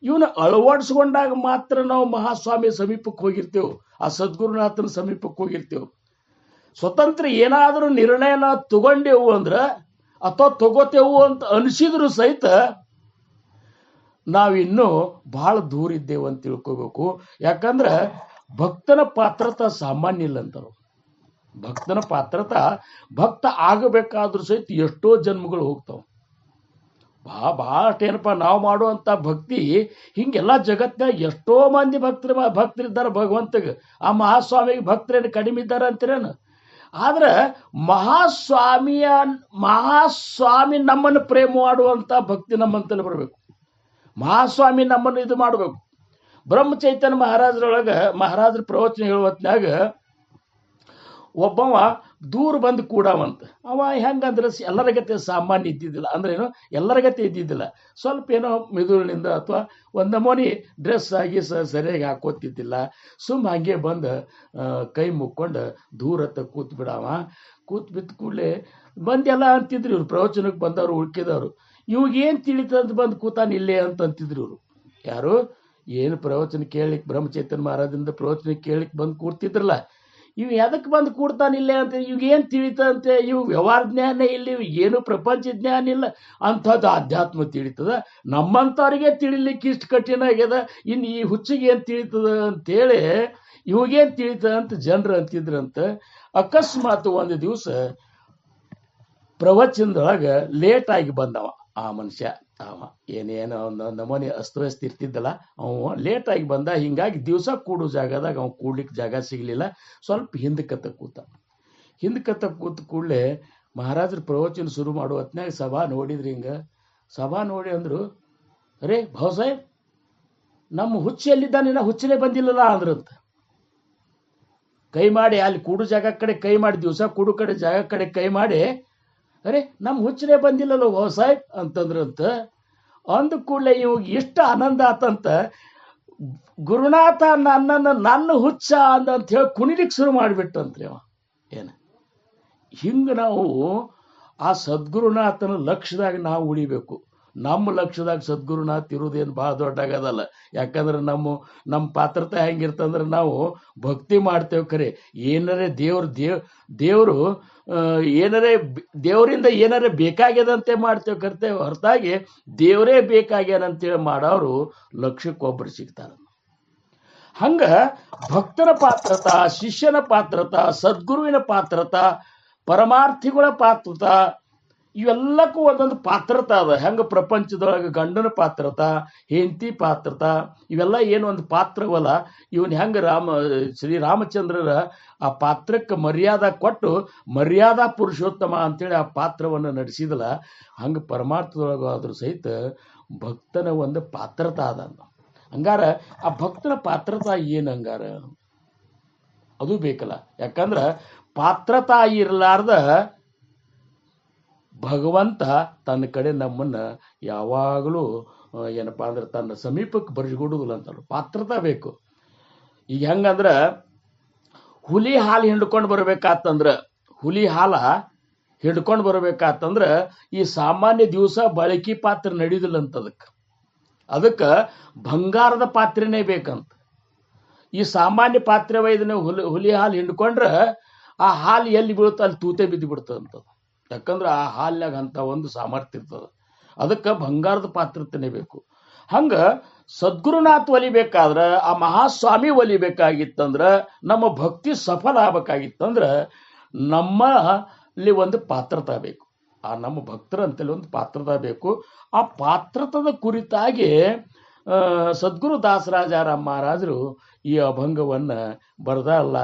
ಇವನ್ನ ಅಳವಡಿಸ್ಕೊಂಡಾಗ ಮಾತ್ರ ನಾವು ಮಹಾಸ್ವಾಮಿ ಸಮೀಪಕ್ಕೆ ಹೋಗಿರ್ತೇವೆ, ಆ ಸದ್ಗುರುನಾಥನ ಸಮೀಪಕ್ಕೆ ಹೋಗಿರ್ತೇವೆ. ಸ್ವತಂತ್ರ ಏನಾದರೂ ನಿರ್ಣಯನ ತಗೊಂಡೆವು ಅಂದ್ರೆ ಅಥವಾ ತಗೋತೇವು ಅಂತ ಅನಿಸಿದ್ರು ಸಹಿತ ನಾವಿನ್ನೂ ಬಹಳ ದೂರ ಇದ್ದೇವೆ ಅಂತ ತಿಳ್ಕೋಬೇಕು. ಯಾಕಂದ್ರೆ ಭಕ್ತನ ಪಾತ್ರತ ಸಾಮಾನ್ಯ ಇಲ್ಲ ಅಂತಾರು. ಭಕ್ತನ ಪಾತ್ರತ ಭಕ್ತ ಆಗಬೇಕಾದ್ರೂ ಸಹಿತ ಎಷ್ಟೋ ಜನ್ಮಗಳು ಹೋಗ್ತಾವ. ಭಾಳಷ್ಟೇನಪ್ಪ ನಾವು ಮಾಡುವಂಥ ಭಕ್ತಿ ಹಿಂಗೆಲ್ಲ ಜಗತ್ತಿನಾಗ ಎಷ್ಟೋ ಮಂದಿ ಭಕ್ತರಿದ್ದಾರೆ ಭಗವಂತಗೆ. ಆ ಮಹಾಸ್ವಾಮಿಗೆ ಭಕ್ತರೇನು ಕಡಿಮೆ ಇದ್ದಾರೆ ಅಂತೀರೇನು? ಆದ್ರೆ ಮಹಾಸ್ವಾಮಿ ನಮ್ಮನ್ನು ಪ್ರೇಮ ಮಾಡುವಂಥ ಭಕ್ತಿ ನಮ್ಮಂತಲ್ಲಿ ಬರಬೇಕು. ಮಹಾಸ್ವಾಮಿ ನಮ್ಮನ್ನು ಇದು ಮಾಡಬೇಕು. ಬ್ರಹ್ಮಚೈತನ್ಯ ಮಹಾರಾಜರ ಪ್ರವಚನ ಹೇಳುವ ಹೊತ್ನ್ಯಾಗ ಒಬ್ಬವ ದೂರ ಬಂದು ಕೂಡವಂತ. ಅವ ಹೆಂಗಂದ್ರೆ ಎಲ್ಲರ ಗತೆ ಸಾಮಾನ್ಯ ಇದ್ದಿದ್ದಿಲ್ಲ. ಅಂದ್ರೆ ಏನು, ಎಲ್ಲರ ಗತೆ ಇದ್ದಿದ್ದಿಲ್ಲ. ಸ್ವಲ್ಪ ಏನೋ ಮಿದುಳಿನಿಂದ ಅಥವಾ ಒಂದು ನಮೂನಿ ಡ್ರೆಸ್ ಆಗಿ ಸರಿಯಾಗಿ ಹಾಕೋತಿದ್ದಿಲ್ಲ. ಹಂಗೆ ಬಂದು ಕೈ ಮುಕ್ಕೊಂಡು ದೂರತ್ತ ಕೂತ್ ಬಿಡವ. ಕೂತ್ ಬಿದ್ದ ಕೂಡಲೇ ಬಂದೆಲ್ಲ ಅಂತಿದ್ರು ಇವ್ರು, ಪ್ರವಚನಕ್ಕೆ ಬಂದವರು ಉಳ್ಕಿದವರು. ಇವಾಗೇನು ತಿಳಿತಂತ ಬಂದು ಕೂತಾನ ಇಲ್ಲೇ ಅಂತ ಅಂತಿದ್ರು ಇವರು. ಯಾರು ಏನು ಪ್ರವಚನ ಕೇಳಲಿಕ್ಕೆ ಬ್ರಹ್ಮಚೈತನ್ಯ ಮಹಾರಾಜರಿಂದ ಪ್ರವಚನ ಕೇಳಲಿಕ್ಕೆ ಬಂದು ಕೂಡ್ತಿದ್ರಲ್ಲ, ಇವು ಎದಕ್ಕೆ ಬಂದು ಕೂಡ್ತಾನಿಲ್ಲೇ ಅಂತ. ಇವಾಗೇನು ತಿಳಿತಂತೆ, ಇವು ವ್ಯವಹಾರ ಜ್ಞಾನ ಇಲ್ಲ, ಇವು ಏನು ಪ್ರಪಂಚ ಜ್ಞಾನ ಇಲ್ಲ, ಅಂಥದ್ದು ಆಧ್ಯಾತ್ಮ ತಿಳಿತದ. ನಮ್ಮಂಥವ್ರಿಗೆ ತಿಳಿಲಿಕ್ಕೆ ಇಷ್ಟು ಕಠಿಣ ಆಗ್ಯದ, ಇನ್ನು ಈ ಹುಚ್ಚಿಗೆ ಏನು ತಿಳಿತದ ಅಂತೇಳಿ ಇವಾಗೇನು ತಿಳಿತದ ಅಂತ ಜನರು ಅಂತಿದ್ರಂತ. ಅಕಸ್ಮಾತ್ ಒಂದು ದಿವಸ ಪ್ರವಚನದೊಳಗೆ ಲೇಟಾಗಿ ಬಂದವ ಆ ಮನುಷ್ಯ. ಅವ ಏನೇನೋ ಒಂದು ನಮೂನಿ ಅಸ್ತವ್ಯಸ್ತ ಇರ್ತಿದ್ದಲ್ಲ, ಅವ ಲೇಟಾಗಿ ಬಂದ. ಹಿಂಗಾಗಿ ದಿವಸ ಕೂಡೋ ಜಾಗದಾಗ ಅವ ಕೂಡ್ಲಿಕ್ಕೆ ಜಾಗ ಸಿಗಲಿಲ್ಲ. ಸ್ವಲ್ಪ ಹಿಂದಕ್ಕೆ ಕೂತ ಕೂಡಲೇ ಮಹಾರಾಜರು ಪ್ರವಚನ ಶುರು ಮಾಡೋ ಹೊತ್ನಾಗ ಸಭಾ ನೋಡಿದ್ರಿ. ಸಭಾ ನೋಡಿ ಅಂದ್ರು, ಅರೇ ಭಾವ್ ಸಾಹೇಬ್, ನಮ್ಮ ಹುಚ್ಚ ಎಲ್ಲಿದ್ದಾನೆ, ಹುಚ್ಚನೇ ಬಂದಿಲ್ಲಲ್ಲ ಅಂದ್ರಂತ. ಕೈ ಮಾಡಿ ಅಲ್ಲಿ ಕೂಡು ಜಾಗ ಕಡೆ ಕೈ ಮಾಡಿ, ದಿವಸ ಕೂಡು ಕಡೆ ಜಾಗ ಕಡೆ ಕೈ ಮಾಡಿ, ಅರೆ ನಮ್ಮ ಹುಚ್ಚನೇ ಬಂದಿಲ್ಲಲ್ಲ ಭಾವ್ ಸಾಹೇಬ್ ಅಂತಂದ್ರಂತ. ಅಂದ ಕೂಡಲೇ ಇವಾಗ ಎಷ್ಟು ಆನಂದ ಆತಂತ, ಗುರುನಾಥ ನನ್ನ ಹುಚ್ಚ ಅಂತ ಹೇಳಿ ಕುಣಿಲಿಕ್ಕೆ ಶುರು ಮಾಡಿಬಿಟ್ಟಂತ್ರಿ ಅವ. ಏನು ಹಿಂಗೆ ನಾವು ಆ ಸದ್ಗುರುನಾಥನ ಲಕ್ಷ್ಯದಾಗ ನಾವು ಉಳಿಬೇಕು. ನಮ್ಮ ಲಕ್ಷ್ಯದಾಗ ಸದ್ಗುರುನಾಥ್ ಇರೋದೇನು ಭಾಳ ದೊಡ್ಡಾಗದಲ್ಲ. ಯಾಕಂದ್ರೆ ನಮ್ಮ ಪಾತ್ರತೆ ಹೆಂಗಿರ್ತಂದ್ರೆ, ನಾವು ಭಕ್ತಿ ಮಾಡ್ತೇವೆ ಖರೆ, ಏನಾರೇ ದೇವರು ದೇವರಿಂದ ಏನಾರೇ ಬೇಕಾಗ್ಯದಂತೆ ಮಾಡ್ತೇವೆ ಕರ್ತೇವೆ ಹೊರತಾಗಿ ದೇವರೇ ಬೇಕಾಗ್ಯಾನಂತೇಳಿ ಮಾಡೋರು ಲಕ್ಷಕ್ಕೊಬ್ಬರು ಸಿಗ್ತಾರೆ. ಹಂಗ ಭಕ್ತರ ಪಾತ್ರತ, ಶಿಷ್ಯನ ಪಾತ್ರತ, ಸದ್ಗುರುವಿನ ಪಾತ್ರತ, ಪರಮಾರ್ಥಿಗಳ ಪಾತ್ರತ, ಇವೆಲ್ಲಕ್ಕೂ ಒಂದೊಂದು ಪಾತ್ರತ ಅದ. ಹೆಂಗ ಪ್ರಪಂಚದೊಳಗೆ ಗಂಡನ ಪಾತ್ರತ, ಹೆಂಡತಿ ಪಾತ್ರತ, ಇವೆಲ್ಲ ಏನು ಒಂದು ಪಾತ್ರವಲ್ಲ. ಇವನ್ ಹೆಂಗ ಶ್ರೀರಾಮಚಂದ್ರರ ಆ ಪಾತ್ರಕ್ಕೆ ಮರ್ಯಾದ ಕೊಟ್ಟು ಮರ್ಯಾದಾ ಪುರುಷೋತ್ತಮ ಅಂತೇಳಿ ಆ ಪಾತ್ರವನ್ನು ನಡೆಸಿದಲ್ಲ, ಹಂಗ ಪರಮಾರ್ಥದೊಳಗಾದ್ರೂ ಸಹಿತ ಭಕ್ತನ ಒಂದು ಪಾತ್ರತ ಅದ. ಹಂಗಾರ ಆ ಭಕ್ತನ ಪಾತ್ರತ ಏನು ಹಂಗಾರ ಅದು ಬೇಕಲ್ಲ. ಯಾಕಂದ್ರ ಪಾತ್ರತ ಇರಲಾರ್ದ ಭಗವಂತ ತನ್ನ ಕಡೆ ನಮ್ಮನ್ನ ಯಾವಾಗಲೂ ಏನಪ್ಪಾ ಅಂದ್ರೆ ತನ್ನ ಸಮೀಪಕ್ಕೆ ಬರೆಸ್ಕೊಡುದಿಲ್ಲ ಅಂತಾರು. ಪಾತ್ರತಾ ಬೇಕು. ಈಗ ಹೆಂಗಂದ್ರ ಹುಲಿ ಹಾಲು ಹಿಂಡ್ಕೊಂಡು ಬರ್ಬೇಕಾತಂದ್ರ ಈ ಸಾಮಾನ್ಯ ದಿವಸ ಬಳಕೆ ಪಾತ್ರ ನಡೆಯುದಿಲ್ಲ ಅಂತ. ಅದಕ್ಕೆ ಬಂಗಾರದ ಪಾತ್ರೆನೇ ಬೇಕಂತ. ಈ ಸಾಮಾನ್ಯ ಪಾತ್ರೆ ಒಯ್ದನೆ ಹುಲಿ ಹಾಲು ಹಿಂಡ್ಕೊಂಡ್ರೆ ಆ ಹಾಲು ಎಲ್ಲಿ ಬೀಳುತ್ತೋ ಅಲ್ಲಿ ತೂತೆ ಬಿದ್ದು ಬಿಡ್ತದಂಥದ್ದು. ಯಾಕಂದ್ರೆ ಆ ಹಾಲಿನಾಗ ಅಂತ ಒಂದು ಸಾಮರ್ಥ್ಯ ಇರ್ತದ. ಅದಕ್ಕೆ ಬಂಗಾರದ ಪಾತ್ರತೆನೇ ಬೇಕು. ಹಂಗ ಸದ್ಗುರುನಾಥ್ ಒಲಿಬೇಕಾದ್ರ, ಆ ಮಹಾಸ್ವಾಮಿ ಒಲಿಬೇಕಾಗಿತ್ತಂದ್ರ, ನಮ್ಮ ಭಕ್ತಿ ಸಫಲ ಆಗ್ಬೇಕಾಗಿತ್ತಂದ್ರ ನಮ್ಮಲ್ಲಿ ಒಂದು ಪಾತ್ರತಾ ಬೇಕು. ಆ ನಮ್ಮ ಭಕ್ತರಂತಲ್ಲಿ ಒಂದು ಪಾತ್ರತಾ ಬೇಕು. ಆ ಪಾತ್ರತದ ಕುರಿತಾಗಿ ಸದ್ಗುರು ದಾಸರಾಜಾರಾಮ್ ಮಹಾರಾಜರು ಈ ಅಭಂಗವನ್ನು ಬರೆದಲ್ಲ.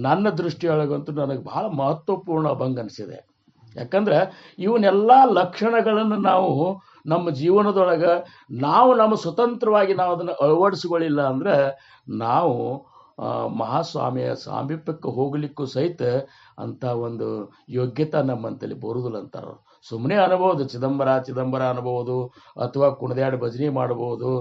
ನನ್ನ ದೃಷ್ಟಿಯೊಳಗಂತೂ ನನಗೆ ಬಹಳ ಮಹತ್ವಪೂರ್ಣ ಅಭಂಗ ಅನಿಸಿದೆ. ಯಾಕಂದ್ರೆ ಇವನ್ನೆಲ್ಲ ಲಕ್ಷಣಗಳನ್ನು ನಾವು ನಮ್ಮ ಜೀವನದೊಳಗೆ ನಮ್ಮ ಸ್ವತಂತ್ರವಾಗಿ ನಾವು ಅದನ್ನು ಅಳವಡಿಸ್ಕೊಳ್ಳಿಲ್ಲ ಅಂದ್ರೆ ನಾವು ಮಹಾಸ್ವಾಮಿಯ ಸಾಮೀಪ್ಯಕ್ಕೆ ಹೋಗ್ಲಿಕ್ಕೂ ಸಹಿತ ಅಂತ ಒಂದು ಯೋಗ್ಯತೆ ನಮ್ಮಂತಲ್ಲಿ ಬರುವುದಿಲ್ಲ ಅಂತಾರ. ಸುಮ್ಮನೆ ಅನ್ಬೋದು, ಚಿದಂಬರ ಅನ್ಬೋದು, ಅಥವಾ ಕುಣದ್ಯಾಡ ಭಜನೆ ಮಾಡ್ಬೋದು,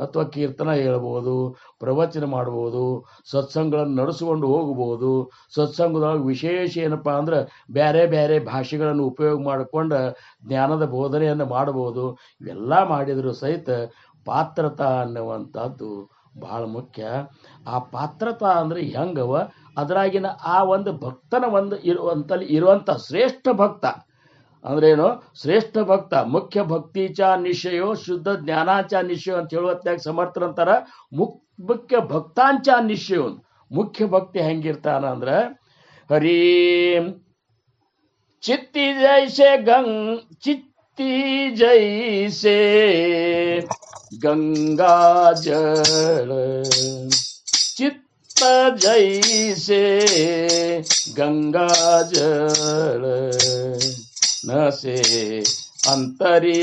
ಅಥವಾ ಕೀರ್ತನ ಹೇಳ್ಬೋದು, ಪ್ರವಚನ ಮಾಡ್ಬೋದು, ಸತ್ಸಂಗಗಳನ್ನು ನಡೆಸ್ಕೊಂಡು ಹೋಗ್ಬೋದು. ಸತ್ಸಂಗದೊಳಗೆ ವಿಶೇಷ ಏನಪ್ಪಾ ಅಂದ್ರೆ ಬೇರೆ ಬೇರೆ ಭಾಷೆಗಳನ್ನು ಉಪಯೋಗ ಮಾಡಿಕೊಂಡು ಜ್ಞಾನದ ಬೋಧನೆಯನ್ನು ಮಾಡ್ಬೋದು. ಇವೆಲ್ಲ ಮಾಡಿದರೂ ಸಹಿತ ಪಾತ್ರತಾ ಅನ್ನುವಂಥದ್ದು ಬಹಳ ಮುಖ್ಯ. ಆ ಪಾತ್ರತಾ ಅಂದ್ರೆ ಹೆಂಗವ, ಅದರಾಗಿನ ಆ ಒಂದು ಭಕ್ತನ ಒಂದು ಇರುವಂಥ ಶ್ರೇಷ್ಠ ಭಕ್ತ ಅಂದ್ರೇನು? ಶ್ರೇಷ್ಠ ಭಕ್ತ. ಮುಖ್ಯ ಭಕ್ತಿಚ ನಿಶ್ಚಯೋ ಶುದ್ಧ ಜ್ಞಾನಾಚ ನಿಶ್ಚಯ ಅಂತ ಹೇಳುವತ್ಯಾಗ ಸಮರ್ಥರಂತಾರ. ಮುಖ್ಯ ಭಕ್ತಾಂಚ ನಿಶ್ಚಯ. ಮುಖ್ಯ ಭಕ್ತಿ ಹೆಂಗಿರ್ತಾನ ಅಂದ್ರ ಹರಿ ಚಿತ್ತಿ ಜೈಸೆ ಚಿತ್ತಿ ಜೈಸೆ ಗಂಗಾ ಜಳ ಚಿತ್ತ ಜೈಸೆ ಗಂಗಾ ಜಳ ನಸೆ ಅಂತರಿ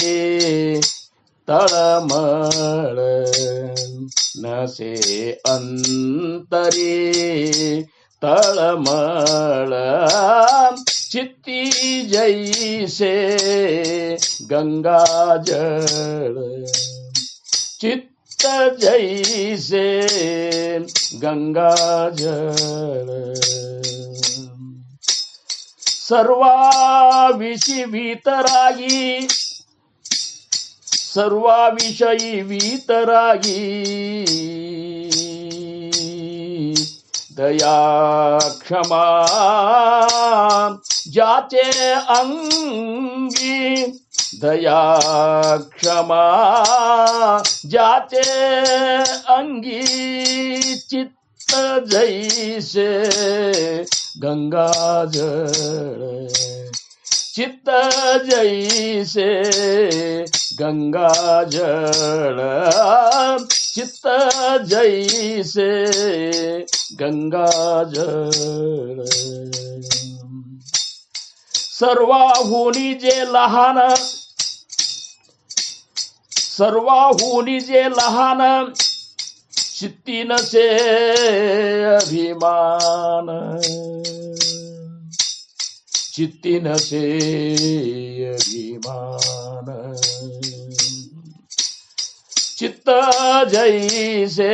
ತಳಮಳ ನಸೆ ಅಂತರಿ ತಳಮಳ ಚಿತ್ತಿ ಜೈಸೆ ಗಂಗಾ ಜಳ ಚಿತ್ತ ಜೈಸೆ ಗಂಗಾ ಜಳ ಸರ್ವಾವಿಷಿ ಭೀತರಾಗಿ ಸರ್ವಾವಿಷಯಿ ಭೀತರಾಗಿ दया क्षमा जाचे अंगी दया क्षमा जाचे अंगी चित्त जैसे गंगा जल चित्त जैसे गंगा जल चित्त जैसे गंगा जल सर्वाहुनी जे लहान सर्वाहुनी जे लहान चित्तीन से अभिमान चित्तीन से अभिमान चित्त जैसे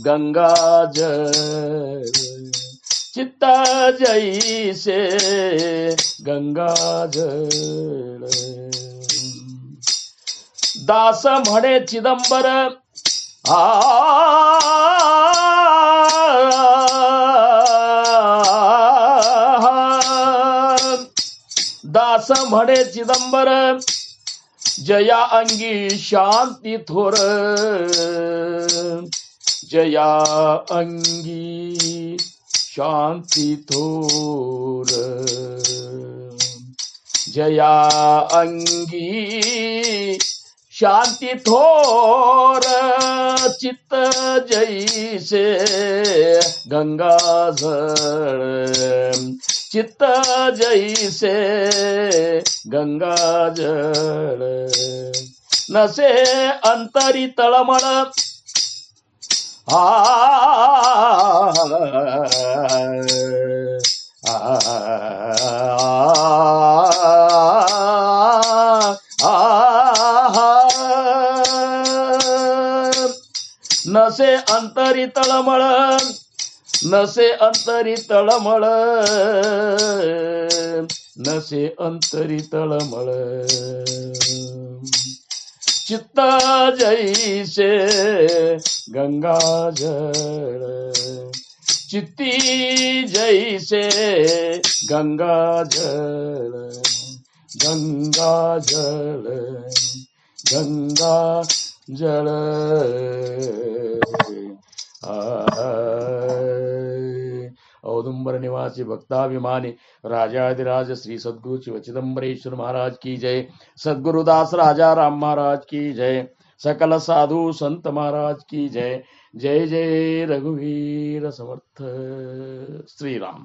गंगा जल चित्त जैसे गंगा जल दास म्हणे चिदंबर दास म्हणे चिदंबर जया अंगी शांती थोर जया अंगी शांती थोर जया अंगी शांती थोर चित्त जैसे गंगा जल चित्त जैसे गंगा जल नसे अंतरी तळमळ नसे अंतरी तळमळ नसे अंतरी तळमळ नसे अंतरी तळमळ चित्त जैसे गंगा जल चित्ती जैसे गंगा जल गंगा जल गंगा जल औदुंबर निवासी भक्ताभिमानी राजाधिराज श्री सद्गुरु शिव चिदंबरेश्वर महाराज की जय। सद्गुरुदास राजा राम महाराज की जय। सकल साधु संत महाराज की जय। जय जय रघुवीर समर्थ श्रीराम।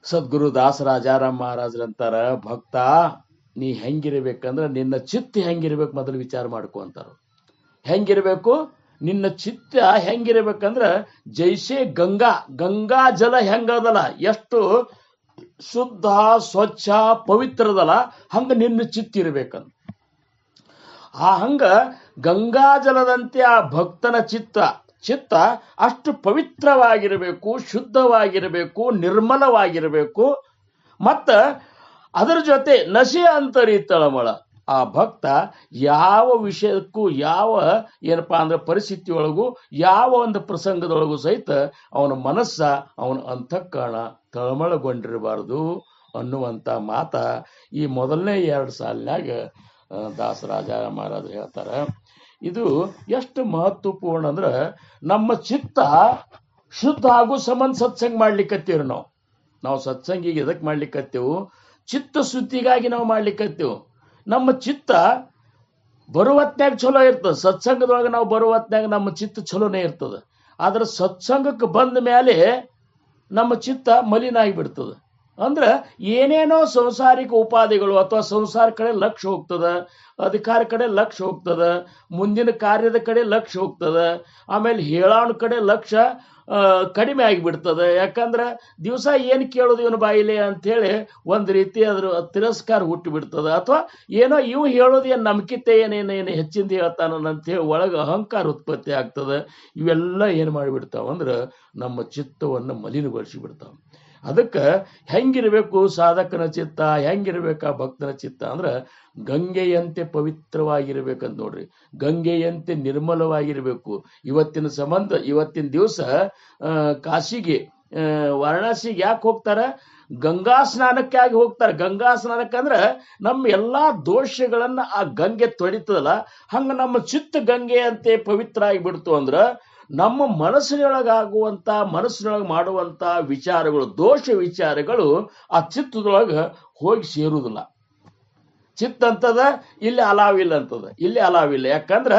ಸದ್ಗುರುದಾಸ ರಾಜಾರಾಮ್ ಮಹಾರಾಜರಂತಾರ, ಭಕ್ತ ನೀ ಹೆಂಗಿರ್ಬೇಕಂದ್ರ ನಿನ್ನ ಚಿತ್ತ ಹೆಂಗಿರ್ಬೇಕು ಮೊದಲು ವಿಚಾರ ಮಾಡ್ಕೊ ಅಂತಾರ. ಹೆಂಗಿರ್ಬೇಕು? ನಿನ್ನ ಚಿತ್ತ ಹೆಂಗಿರ್ಬೇಕಂದ್ರ ಜೈಸೆ ಗಂಗಾ, ಗಂಗಾ ಜಲ ಹೆಂಗದಲ್ಲ, ಎಷ್ಟು ಶುದ್ಧ ಸ್ವಚ್ಛ ಪವಿತ್ರದಲ್ಲ ಹಂಗ ನಿನ್ನ ಚಿತ್ತ ಇರ್ಬೇಕಂತ. ಹಂಗ ಗಂಗಾ ಜಲದಂತೆ ಆ ಭಕ್ತನ ಚಿತ್ತ ಅಷ್ಟು ಪವಿತ್ರವಾಗಿರಬೇಕು, ಶುದ್ಧವಾಗಿರಬೇಕು, ನಿರ್ಮಲವಾಗಿರಬೇಕು. ಮತ್ತ ಅದರ ಜೊತೆ ನಶೆ ಅಂತರಿ ತಳಮಳ, ಆ ಭಕ್ತ ಯಾವ ವಿಷಯಕ್ಕೂ ಯಾವ ಏನಪ್ಪಾ ಅಂದ್ರೆ ಪರಿಸ್ಥಿತಿಯೊಳಗೂ ಯಾವ ಒಂದು ಪ್ರಸಂಗದೊಳಗೂ ಸಹಿತ ಅವನ ಮನಸ್ಸ ಅವನ ಅಂತಃಕರಣ ತಳಮಳಗೊಂಡಿರಬಾರದು ಅನ್ನುವಂಥ ಮಾತ ಈ ಮೊದಲನೇ 2 ಸಾಲಿನಾಗ ದಾಸರಾಜ ಮಹಾರಾಜರು ಹೇಳ್ತಾರ. ಇದು ಎಷ್ಟು ಮಹತ್ವಪೂರ್ಣ ಅಂದ್ರೆ ನಮ್ಮ ಚಿತ್ತ ಶುದ್ಧ ಆಗೋ ಸಂಬಂಧ ಸತ್ಸಂಗ ಮಾಡ್ಲಿಕ್ಕತ್ತೀವಿ. ನಾವು ಸತ್ಸಂಗಿಗೆ ಎದಕ್ಕೆ ಮಾಡ್ಲಿಕ್ಕತ್ತೇವು? ಚಿತ್ತ ಶುದ್ಧಿಗಾಗಿ ನಾವು ಮಾಡ್ಲಿಕ್ಕತ್ತೇವು. ನಮ್ಮ ಚಿತ್ತ ಬರುವತ್ನ್ಯಾಗ ಚಲೋ ಇರ್ತದೆ. ಸತ್ಸಂಗದೊಳಗೆ ನಾವು ಬರುವತ್ನ್ಯಾಗ ನಮ್ಮ ಚಿತ್ತ ಚಲೋನೇ ಇರ್ತದೆ. ಆದ್ರೆ ಸತ್ಸಂಗಕ್ಕೆ ಬಂದ ಮೇಲೆ ನಮ್ಮ ಚಿತ್ತ ಮಲಿನ ಆಗಿಬಿಡ್ತದೆ. ಅಂದ್ರೆ ಏನೇನೋ ಸಂಸಾರಿಕ ಉಪಾಧಿಗಳು ಅಥವಾ ಸಂಸಾರ ಕಡೆ ಲಕ್ಷ್ಯ ಹೋಗ್ತದ, ಅಧಿಕಾರ ಕಡೆ ಲಕ್ಷ್ಯ ಹೋಗ್ತದ, ಮುಂದಿನ ಕಾರ್ಯದ ಕಡೆ ಲಕ್ಷ್ಯ ಹೋಗ್ತದ, ಆಮೇಲೆ ಹೇಳೋಣ ಕಡೆ ಲಕ್ಷ್ಯ ಕಡಿಮೆ ಆಗಿಬಿಡ್ತದೆ. ಯಾಕಂದ್ರೆ ದಿವಸ ಏನು ಕೇಳೋದು ಇವನು ಬಾಯಿಲೆ ಅಂಥೇಳಿ ಒಂದು ರೀತಿ ಅದ್ರ ತಿರಸ್ಕಾರ ಹುಟ್ಟಿಬಿಡ್ತದೆ. ಅಥವಾ ಏನೋ ಇವು ಹೇಳೋದು ಏನು ನಂಬಿಕೆ ಏನೇನೇನು ಹೆಚ್ಚಿಂದ ಹೇಳ್ತಾನ ಅಂತೇಳಿ ಒಳಗೆ ಅಹಂಕಾರ ಉತ್ಪತ್ತಿ ಆಗ್ತದೆ. ಇವೆಲ್ಲ ಏನು ಮಾಡಿಬಿಡ್ತಾವಂದ್ರೆ ನಮ್ಮ ಚಿತ್ತವನ್ನು ಮಲಿನಗೊಳಿಸಿ ಬಿಡ್ತಾವೆ. ಅದಕ್ಕೆ ಹೆಂಗಿರಬೇಕು ಸಾಧಕನ ಚಿತ್ತ, ಹೆಂಗಿರ್ಬೇಕು ಆ ಭಕ್ತನ ಚಿತ್ತ ಅಂದ್ರೆ ಗಂಗೆಯಂತೆ ಪವಿತ್ರವಾಗಿರ್ಬೇಕಂತ ನೋಡ್ರಿ, ಗಂಗೆಯಂತೆ ನಿರ್ಮಲವಾಗಿರ್ಬೇಕು. ಇವತ್ತಿನ ಸಂಬಂಧ ಇವತ್ತಿನ ದಿವಸ ಕಾಶಿಗೆ ವಾರಣಾಸಿಗೆ ಯಾಕೆ ಹೋಗ್ತಾರ? ಗಂಗಾ ಸ್ನಾನಕ್ಕಾಗಿ ಹೋಗ್ತಾರೆ. ಗಂಗಾ ಸ್ನಾನಕ್ಕೆ ಅಂದ್ರೆ ನಮ್ಮ ಎಲ್ಲಾ ದೋಷಗಳನ್ನ ಆ ಗಂಗೆ ತೊಳಿತದಲ್ಲ, ಹಂಗ ನಮ್ಮ ಚಿತ್ತ ಗಂಗೆ ಅಂತೆ ಪವಿತ್ರ ಆಗಿಬಿಡ್ತು ಅಂದ್ರ ನಮ್ಮ ಮನಸ್ಸಿನೊಳಗಾಗುವಂತ ಮನಸ್ಸಿನೊಳಗೆ ಮಾಡುವಂತ ವಿಚಾರಗಳು, ದೋಷ ವಿಚಾರಗಳು ಆ ಚಿತ್ತದೊಳಗೆ ಹೋಗಿ ಸೇರುವುದಿಲ್ಲ. ಚಿತ್ತ ಅಂತದ, ಇಲ್ಲಿ ಅಲಾವಿಲ್ಲ ಅಂತದ, ಇಲ್ಲಿ ಅಲಾವಿಲ್ಲ. ಯಾಕಂದ್ರ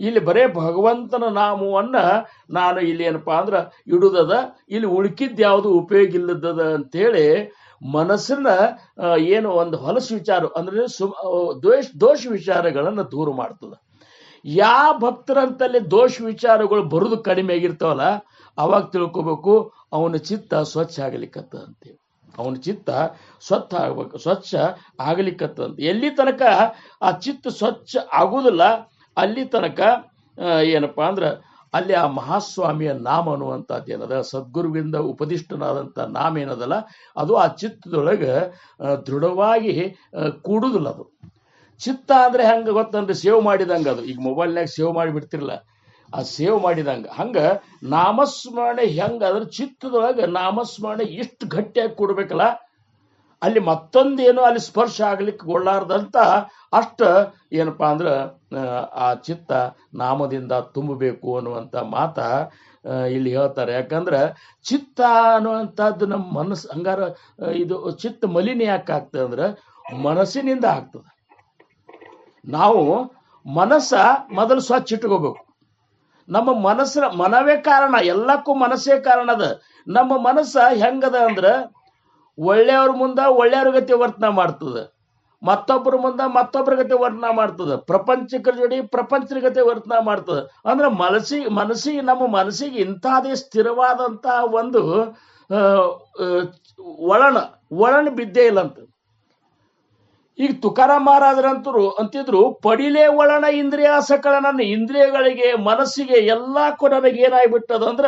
ಇಲ್ಲಿ ಬರೇ ಭಗವಂತನ ನಾಮವನ್ನ ನಾನು ಇಲ್ಲಿ ಏನಪ್ಪಾ ಅಂದ್ರ ಇಡುದದ, ಇಲ್ಲಿ ಉಳ್ಕಿದ್ ಯಾವುದು ಉಪಯೋಗ ಇಲ್ಲದದ ಅಂತೇಳಿ ಮನಸ್ಸನ್ನ ಏನು ಒಂದು ಹೊಲಸು ವಿಚಾರ ಅಂದ್ರೆ ದೋಷ ವಿಚಾರಗಳನ್ನ ದೂರ ಮಾಡ್ತದ. ಯಾವ ಭಕ್ತರಂತಲ್ಲಿ ದೋಷ ವಿಚಾರಗಳು ಬರುದು ಕಡಿಮೆ ಆಗಿರ್ತಾವಲ್ಲ, ಅವಾಗ ತಿಳ್ಕೊಬೇಕು ಅವನ ಚಿತ್ತ ಸ್ವಚ್ಛ ಆಗಲಿಕ್ಕತ್ತಂತೇಳಿ. ಅವನ ಚಿತ್ತ ಸ್ವಚ್ಛ ಆಗಲಿಕ್ಕತ್ತಂತ. ಎಲ್ಲಿ ತನಕ ಆ ಚಿತ್ತ ಸ್ವಚ್ಛ ಆಗುದಿಲ್ಲ ಅಲ್ಲಿ ತನಕ ಏನಪ್ಪಾ ಅಂದ್ರ ಅಲ್ಲಿ ಆ ಮಹಾಸ್ವಾಮಿಯ ನಾಮ ಅನ್ನುವಂಥದ್ದು ಏನದ, ಸದ್ಗುರುವಿಂದ ಉಪದಿಷ್ಟನಾದಂಥ ನಾಮ ಏನದಲ್ಲ, ಅದು ಆ ಚಿತ್ತದೊಳಗೆ ದೃಢವಾಗಿ ಕೂಡುದಿಲ್ಲ. ಅದು ಚಿತ್ತ ಅಂದ್ರೆ ಹೆಂಗ ಗೊತ್ತಂದ್ರೆ ಸೇವ್ ಮಾಡಿದಂಗ. ಅದು ಈಗ ಮೊಬೈಲ್ನಾಗ ಸೇವ್ ಮಾಡಿ ಬಿಡ್ತಿರಲ್ಲ, ಆ ಸೇವ್ ಮಾಡಿದಂಗ. ಹಂಗ ನಾಮಸ್ಮರಣೆ ಹೆಂಗ ಅದ್ರ ಚಿತ್ತದೊಳಗೆ ನಾಮಸ್ಮರಣೆ ಇಷ್ಟು ಗಟ್ಟಿಯಾಗಿ ಕೊಡ್ಬೇಕಲ್ಲ, ಅಲ್ಲಿ ಮತ್ತೊಂದೇನು ಅಲ್ಲಿ ಸ್ಪರ್ಶ ಆಗ್ಲಿಕ್ಕೆ ಗೊಳ್ಳಾರ್ದಂತ ಅಷ್ಟ ಏನಪ್ಪಾ ಅಂದ್ರ ಆ ಚಿತ್ತ ನಾಮದಿಂದ ತುಂಬಬೇಕು ಅನ್ನುವಂಥ ಮಾತ ಇಲ್ಲಿ ಹೇಳ್ತಾರೆ. ಯಾಕಂದ್ರೆ ಚಿತ್ತ ಅನ್ನುವಂಥದ್ದು ನಮ್ಮ ಮನಸ್ಸು ಹಂಗಾರ ಇದು ಚಿತ್ತ ಮಲಿನ ಯಾಕೆ ಆಗ್ತದೆ ಅಂದ್ರೆ ಮನಸ್ಸಿನಿಂದ ಆಗ್ತದೆ. ನಾವು ಮನಸ್ಸ ಮೊದಲು ಸ್ವಚ್ಛ ಇಟ್ಕೋಬೇಕು. ನಮ್ಮ ಮನವೇ ಕಾರಣ, ಎಲ್ಲಕ್ಕೂ ಮನಸ್ಸೇ ಕಾರಣ ಅದ. ನಮ್ಮ ಮನಸ್ಸ ಹೆಂಗದ ಅಂದ್ರ ಒಳ್ಳೆಯವ್ರ ಮುಂದ ಒಳ್ಳೆಯವ್ರ ಗತಿ ವರ್ತನೆ ಮಾಡ್ತದ, ಮತ್ತೊಬ್ಬರ ಮುಂದ ಮತ್ತೊಬ್ಬರ ಗತಿ ವರ್ತನೆ ಮಾಡ್ತದ, ಪ್ರಪಂಚಕರ ಜೋಡಿ ಪ್ರಪಂಚದ ಗತಿ ವರ್ತನೆ ಮಾಡ್ತದ. ಅಂದ್ರೆ ಮನಸ್ಸಿಗೆ ನಮ್ಮ ಮನಸ್ಸಿಗೆ ಇಂಥದೇ ಸ್ಥಿರವಾದಂತ ಒಂದು ಒಳಣ ಬಿದ್ದೇ ಇಲ್ಲಂತ. ಈಗ ತುಕಾರಾಮ್ ಮಹಾರಾಜರಂತರು ಅಂತಿದ್ರು, ಪಡಿಲೇ ಒಳಣ ಇಂದ್ರಿಯ ಸಕಳ, ನನ್ನ ಇಂದ್ರಿಯಗಳಿಗೆ ಮನಸ್ಸಿಗೆ ಎಲ್ಲಕ್ಕೂ ನನಗೆ ಏನಾಗ್ಬಿಟ್ಟದಂದ್ರ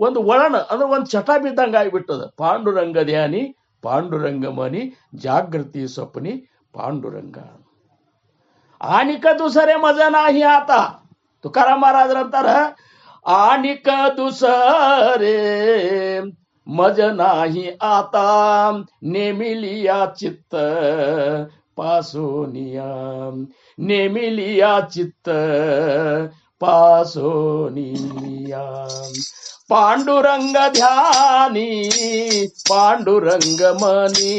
ಒಂದು ಒಳಣ ಅಂದ್ರೆ ಒಂದು ಚಟ ಬಿದ್ದಂಗ ಆಗ್ಬಿಟ್ಟದ. ಪಾಂಡುರಂಗ ಧ್ಯಾನಿ ಪಾಂಡುರಂಗ ಮನಿ ಜಾಗೃತಿ ಸ್ವಪ್ನಿ ಪಾಂಡುರಂಗ ಆನಿಕ ದುಸರೆ ಮಜ ನಾಹಿ ಆತ. ತುಕಾರಾಮ್ ಮಹಾರಾಜರಂತಾರ, ಆನಿಕ ದುಸರೆ ಮಜ ನಾಹಿ ಆತ ನೇಮಿಲಿಯಾ ಚಿತ್ತ ಪಾಸೋನಿಯಾ, ನೇಮಿಲಿಯಾ ಚಿತ್ತ ಪಾಸೋನಿಯಾ. ಪಾಂಡುರಂಗ ಧ್ಯಾನಿ ಪಾಂಡುರಂಗ ಮನಿ,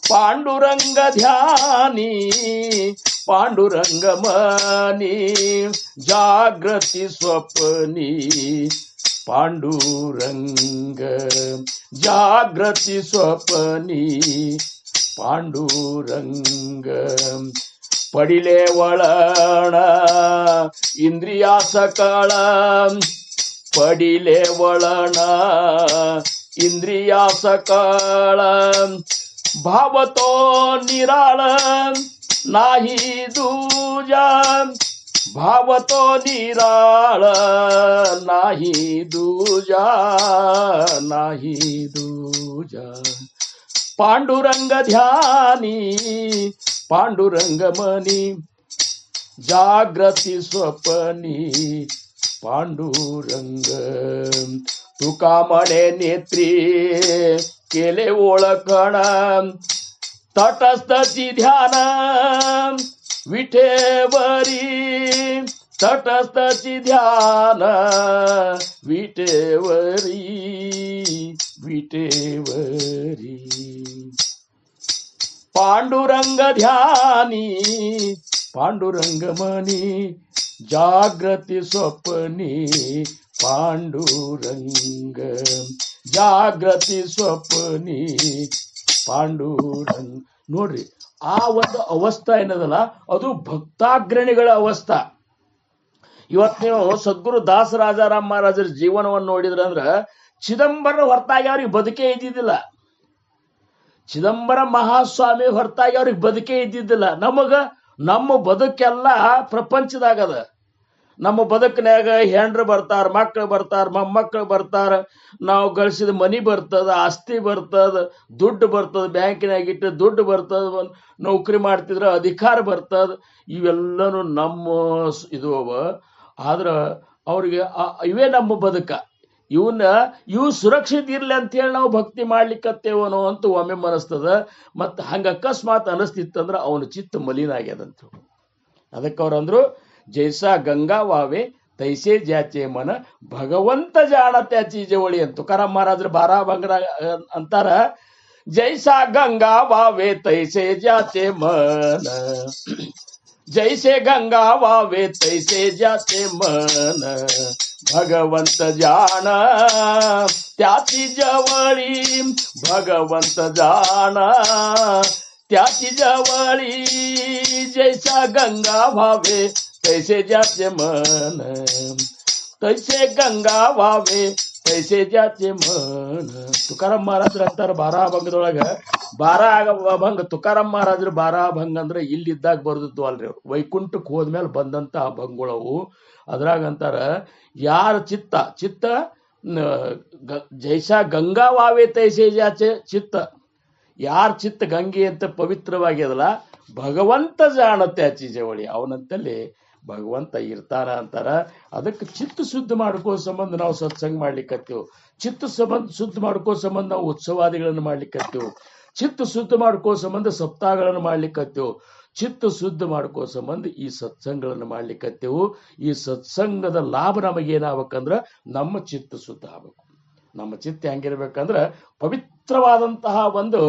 ಪಾಂಡುರಂಗ ಧ್ಯಾನಿ ಪಾಂಡುರಂಗ ಮನಿ ಜಾಗೃತಿ ಸ್ವಪ್ನಿ ಪಾಂಡುರಂಗ, ಜಾಗೃತಿ ಸ್ವಪ್ನಿ ಪಾಂಡುರಂಗ. ಪಡಿಲೆ ಒಳಣ ಇಂದ್ರಿಯ ಸಕಳ, ಪಡಿಲೆ ಒಳಣ ಇಂದ್ರಿಯ ಸಕಳ, ಭಾವತೋ ನಿರಾಳ नाही दूजा, भावतो निराळ नाही दूजा, नाही दूजा. पांडुरंग ध्यानी पांडुरंगमणी जागृती स्वप्नी पांडुरंग तुका म्हणे नेत्री केले ओळखण तटस्थची ध्यान विठेवरी तटस्थची ध्यान विठेवरी विठेवरी पांडुरंग ध्यानी पांडुरंग मनी जागृती स्वप्नी पांडुरंग ಜಾಗೃತಿ ಸ್ವಪ್ನಿ ಪಾಂಡುರಂಗ್. ನೋಡ್ರಿ ಆ ಒಂದು ಅವಸ್ಥಾ ಏನದಲ್ಲ ಅದು ಭಕ್ತಾಗ್ರಣಿಗಳ ಅವಸ್ಥಾ. ಇವತ್ತು ನೀವು ಸದ್ಗುರು ದಾಸರಾಜಾರಾಮ್ ಮಹಾರಾಜರ ಜೀವನವನ್ನು ನೋಡಿದ್ರ ಅಂದ್ರ ಚಿದಂಬರ ಹೊರತಾಗಿ ಅವ್ರಿಗೆ ಬದುಕೇ ಇದ್ದಿದ್ದಿಲ್ಲ. ಚಿದಂಬರ ಮಹಾಸ್ವಾಮಿ ಹೊರತಾಗಿ ಅವ್ರಿಗೆ ಬದುಕೇ ಇದ್ದಿದ್ದಿಲ್ಲ. ನಮ್ಮ ಬದುಕೆಲ್ಲ ಪ್ರಪಂಚದಾಗದ. ನಮ್ಮ ಬದುಕಿನಾಗ ಹೆಂಡ್ರು ಬರ್ತಾರ, ಮಕ್ಕಳು ಬರ್ತಾರ, ಮೊಮ್ಮಕ್ಕಳು ಬರ್ತಾರ, ನಾವು ಗಳಿಸಿದ ಮನಿ ಬರ್ತದ, ಆಸ್ತಿ ಬರ್ತದ, ದುಡ್ಡು ಬರ್ತದ, ಬ್ಯಾಂಕಿನಾಗ ಇಟ್ಟು ದುಡ್ಡು ಬರ್ತದ, ನೌಕರಿ ಮಾಡ್ತಿದ್ರ ಅಧಿಕಾರ ಬರ್ತದ. ಇವೆಲ್ಲನೂ ನಮ್ಮ ಇದು ಅವ. ಆದ್ರ ಅವ್ರಿಗೆ ಇವೇ ನಮ್ಮ ಬದುಕ. ಇವು ಸುರಕ್ಷಿತ ಇರ್ಲಿ ಅಂತ ಹೇಳಿ ನಾವು ಭಕ್ತಿ ಮಾಡ್ಲಿಕ್ಕತ್ತೇವನೋ ಅಂತ ಒಮ್ಮೆ ಮನಸ್ತದ. ಮತ್ತು ಹಂಗ ಅಕಸ್ಮಾತ್ ಅನಿಸ್ತಿತ್ತಂದ್ರ ಅವನ ಚಿತ್ತ ಮಲಿನ ಆಗ್ಯದಂತ. ಅದಕ್ಕೆ ಅವ್ರಂದ್ರು जैसा गंगा वावे तैसे ज्याचे मन भगवंत जाण त्याची जवळी ಅಂತ ತುಕಾರಾಮ್ ಮಹಾರಾಜರು 12 ಭಂಗರ ಅಂತಾರ. जैसा गंगा वावे तैसे ज्याचे मन जैसे गंगा वावे तैसे ज्याचे मन भगवंत जाण त्याची जवळी भगवंत जाण त्याची जवळी जैसा गंगा भावे तैसे ज्याचे मन तैसे गंगा भावे तैसे ज्याचे मन. ತುಕಾರಾಮ್ ಮಹಾರಾಜರು ಅಂತಾರ 12 ಭಂಗದೊಳಗ 12 ಭಂಗ. ತುಕಾರಾಮ್ ಮಹಾರಾಜರು 12 ಭಂಗ ಅಂದ್ರೆ ಇಲ್ಲಿದ್ದಾಗ ಬರ್ದದ್ದು ಅಲ್ರಿ. ಅವ್ರು ವೈಕುಂಠಕ್ಕೆ ಹೋದ್ಮೇಲೆ ಬಂದಂತ ಭಂಗಗಳವು. ಅದ್ರಾಗ ಅಂತಾರ ಯಾರ ಚಿತ್ತ ಜೈಸಾ ಗಂಗಾ ವಾವೆ ತೈಸೆ ಜಾಚೆ ಚಿತ್ತ. ಯಾರ ಚಿತ್ತ ಗಂಗೆ ಅಂತ ಪವಿತ್ರವಾಗಿದಲ್ಲ ಭಗವಂತ ಜಾಣತ್ತೆ ಆಚಿ ಜವಳಿ ಅವನಂತಲ್ಲಿ ಭಗವಂತ ಇರ್ತಾನ ಅಂತಾರ. ಅದಕ್ಕೆ ಚಿತ್ತ ಶುದ್ಧ ಮಾಡ್ಕೋ ಸಂಬಂಧ ನಾವು ಸತ್ಸಂಗ ಮಾಡ್ಲಿಕ್ಕತ್ತೇವು. ಚಿತ್ತ ಶುದ್ಧ ಮಾಡ್ಕೋ ಸಂಬಂಧ ನಾವು ಉತ್ಸವಾದಿಗಳನ್ನು ಮಾಡ್ಲಿಕ್ಕತ್ತೇವು. ಚಿತ್ತ ಶುದ್ಧ ಮಾಡ್ಕೋ ಸಂಬಂಧ ಸಪ್ತಾಹಗಳನ್ನು ಮಾಡ್ಲಿಕ್ಕತ್ತೇವು. ಚಿತ್ತ ಶುದ್ಧ ಮಾಡ್ಕೋ ಸಂಬಂಧ ಈ ಸತ್ಸಂಗಗಳನ್ನು ಮಾಡ್ಲಿಕ್ಕತ್ತೇವು. ಈ ಸತ್ಸಂಗದ ಲಾಭ ನಮಗೇನಾಗಬೇಕಂದ್ರ ನಮ್ಮ ಚಿತ್ತ ಶುದ್ಧ ಆಗ್ಬೇಕು. ನಮ್ಮ ಚಿತ್ತ ಹೆಂಗಿರ್ಬೇಕಂದ್ರ ಪವಿತ್ರವಾದಂತಹ ಒಂದು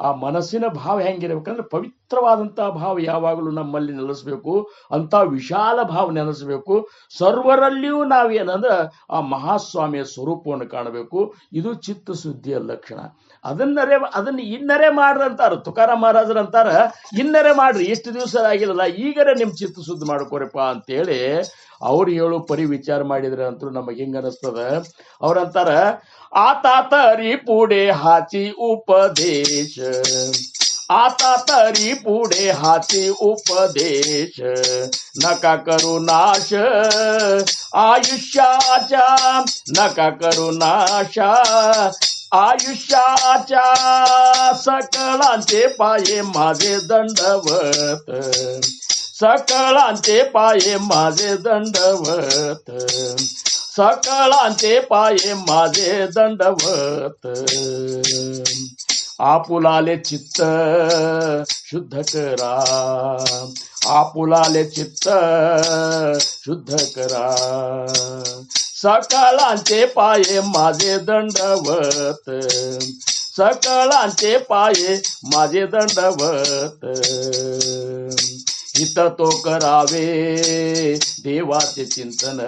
ಆ ಮನಸ್ಸಿನ ಭಾವ ಹೆಂಗಿರ್ಬೇಕಂದ್ರೆ ಪವಿತ್ರವಾದಂತಹ ಭಾವ ಯಾವಾಗಲೂ ನಮ್ಮಲ್ಲಿ ನೆಲೆಸಬೇಕು. ಅಂತ ವಿಶಾಲ ಭಾವ ನೆಲೆಸಬೇಕು. ಸರ್ವರಲ್ಲಿಯೂ ನಾವೇನಂದ್ರ ಆ ಮಹಾಸ್ವಾಮಿಯ ಸ್ವರೂಪವನ್ನು ಕಾಣಬೇಕು. ಇದು ಚಿತ್ತ ಶುದ್ಧಿಯ ಲಕ್ಷಣ. ಅದನ್ನ ಇನ್ನರೇ ಮಾಡ್ರಿ ಅಂತಾರ. ತುಕಾರಾಮ್ ಮಹಾರಾಜರು ಅಂತಾರ ಇನ್ನರೇ ಮಾಡ್ರಿ, ಇಷ್ಟು ದಿವಸ ಆಗಿಲ್ಲಲ್ಲ, ಈಗರೇ ನಿಮ್ ಚಿತ್ತ ಶುದ್ಧ ಮಾಡ್ಕೋರಿಪ್ಪ ಅಂತೇಳಿ ಅವ್ರು ಹೇಳು ಪರಿ ವಿಚಾರ ಮಾಡಿದ್ರೆ ಅಂತೂ ನಮಗೆ ಹೆಂಗ ಅನಿಸ್ತದ. ಅವ್ರಂತಾರ आता तरी पुढे हाची उपदेश आता तरी पुढे हाची उपदेश नका करू नाश आयुष्याच्या नका करू नाशा आयुष्याच्या सकळांचे पाये माझे दंडवत सकळांचे पाये माझे दंडवत सकळांचे पाये माझे दंडवत आपुलाले चित्त शुद्ध करा आपुलाले चित्त शुद्ध करा सकळांचे पाये माझे दंडवत सकळांचे पाये माझे दंडवत हित तो करावे देवाचे चिंतन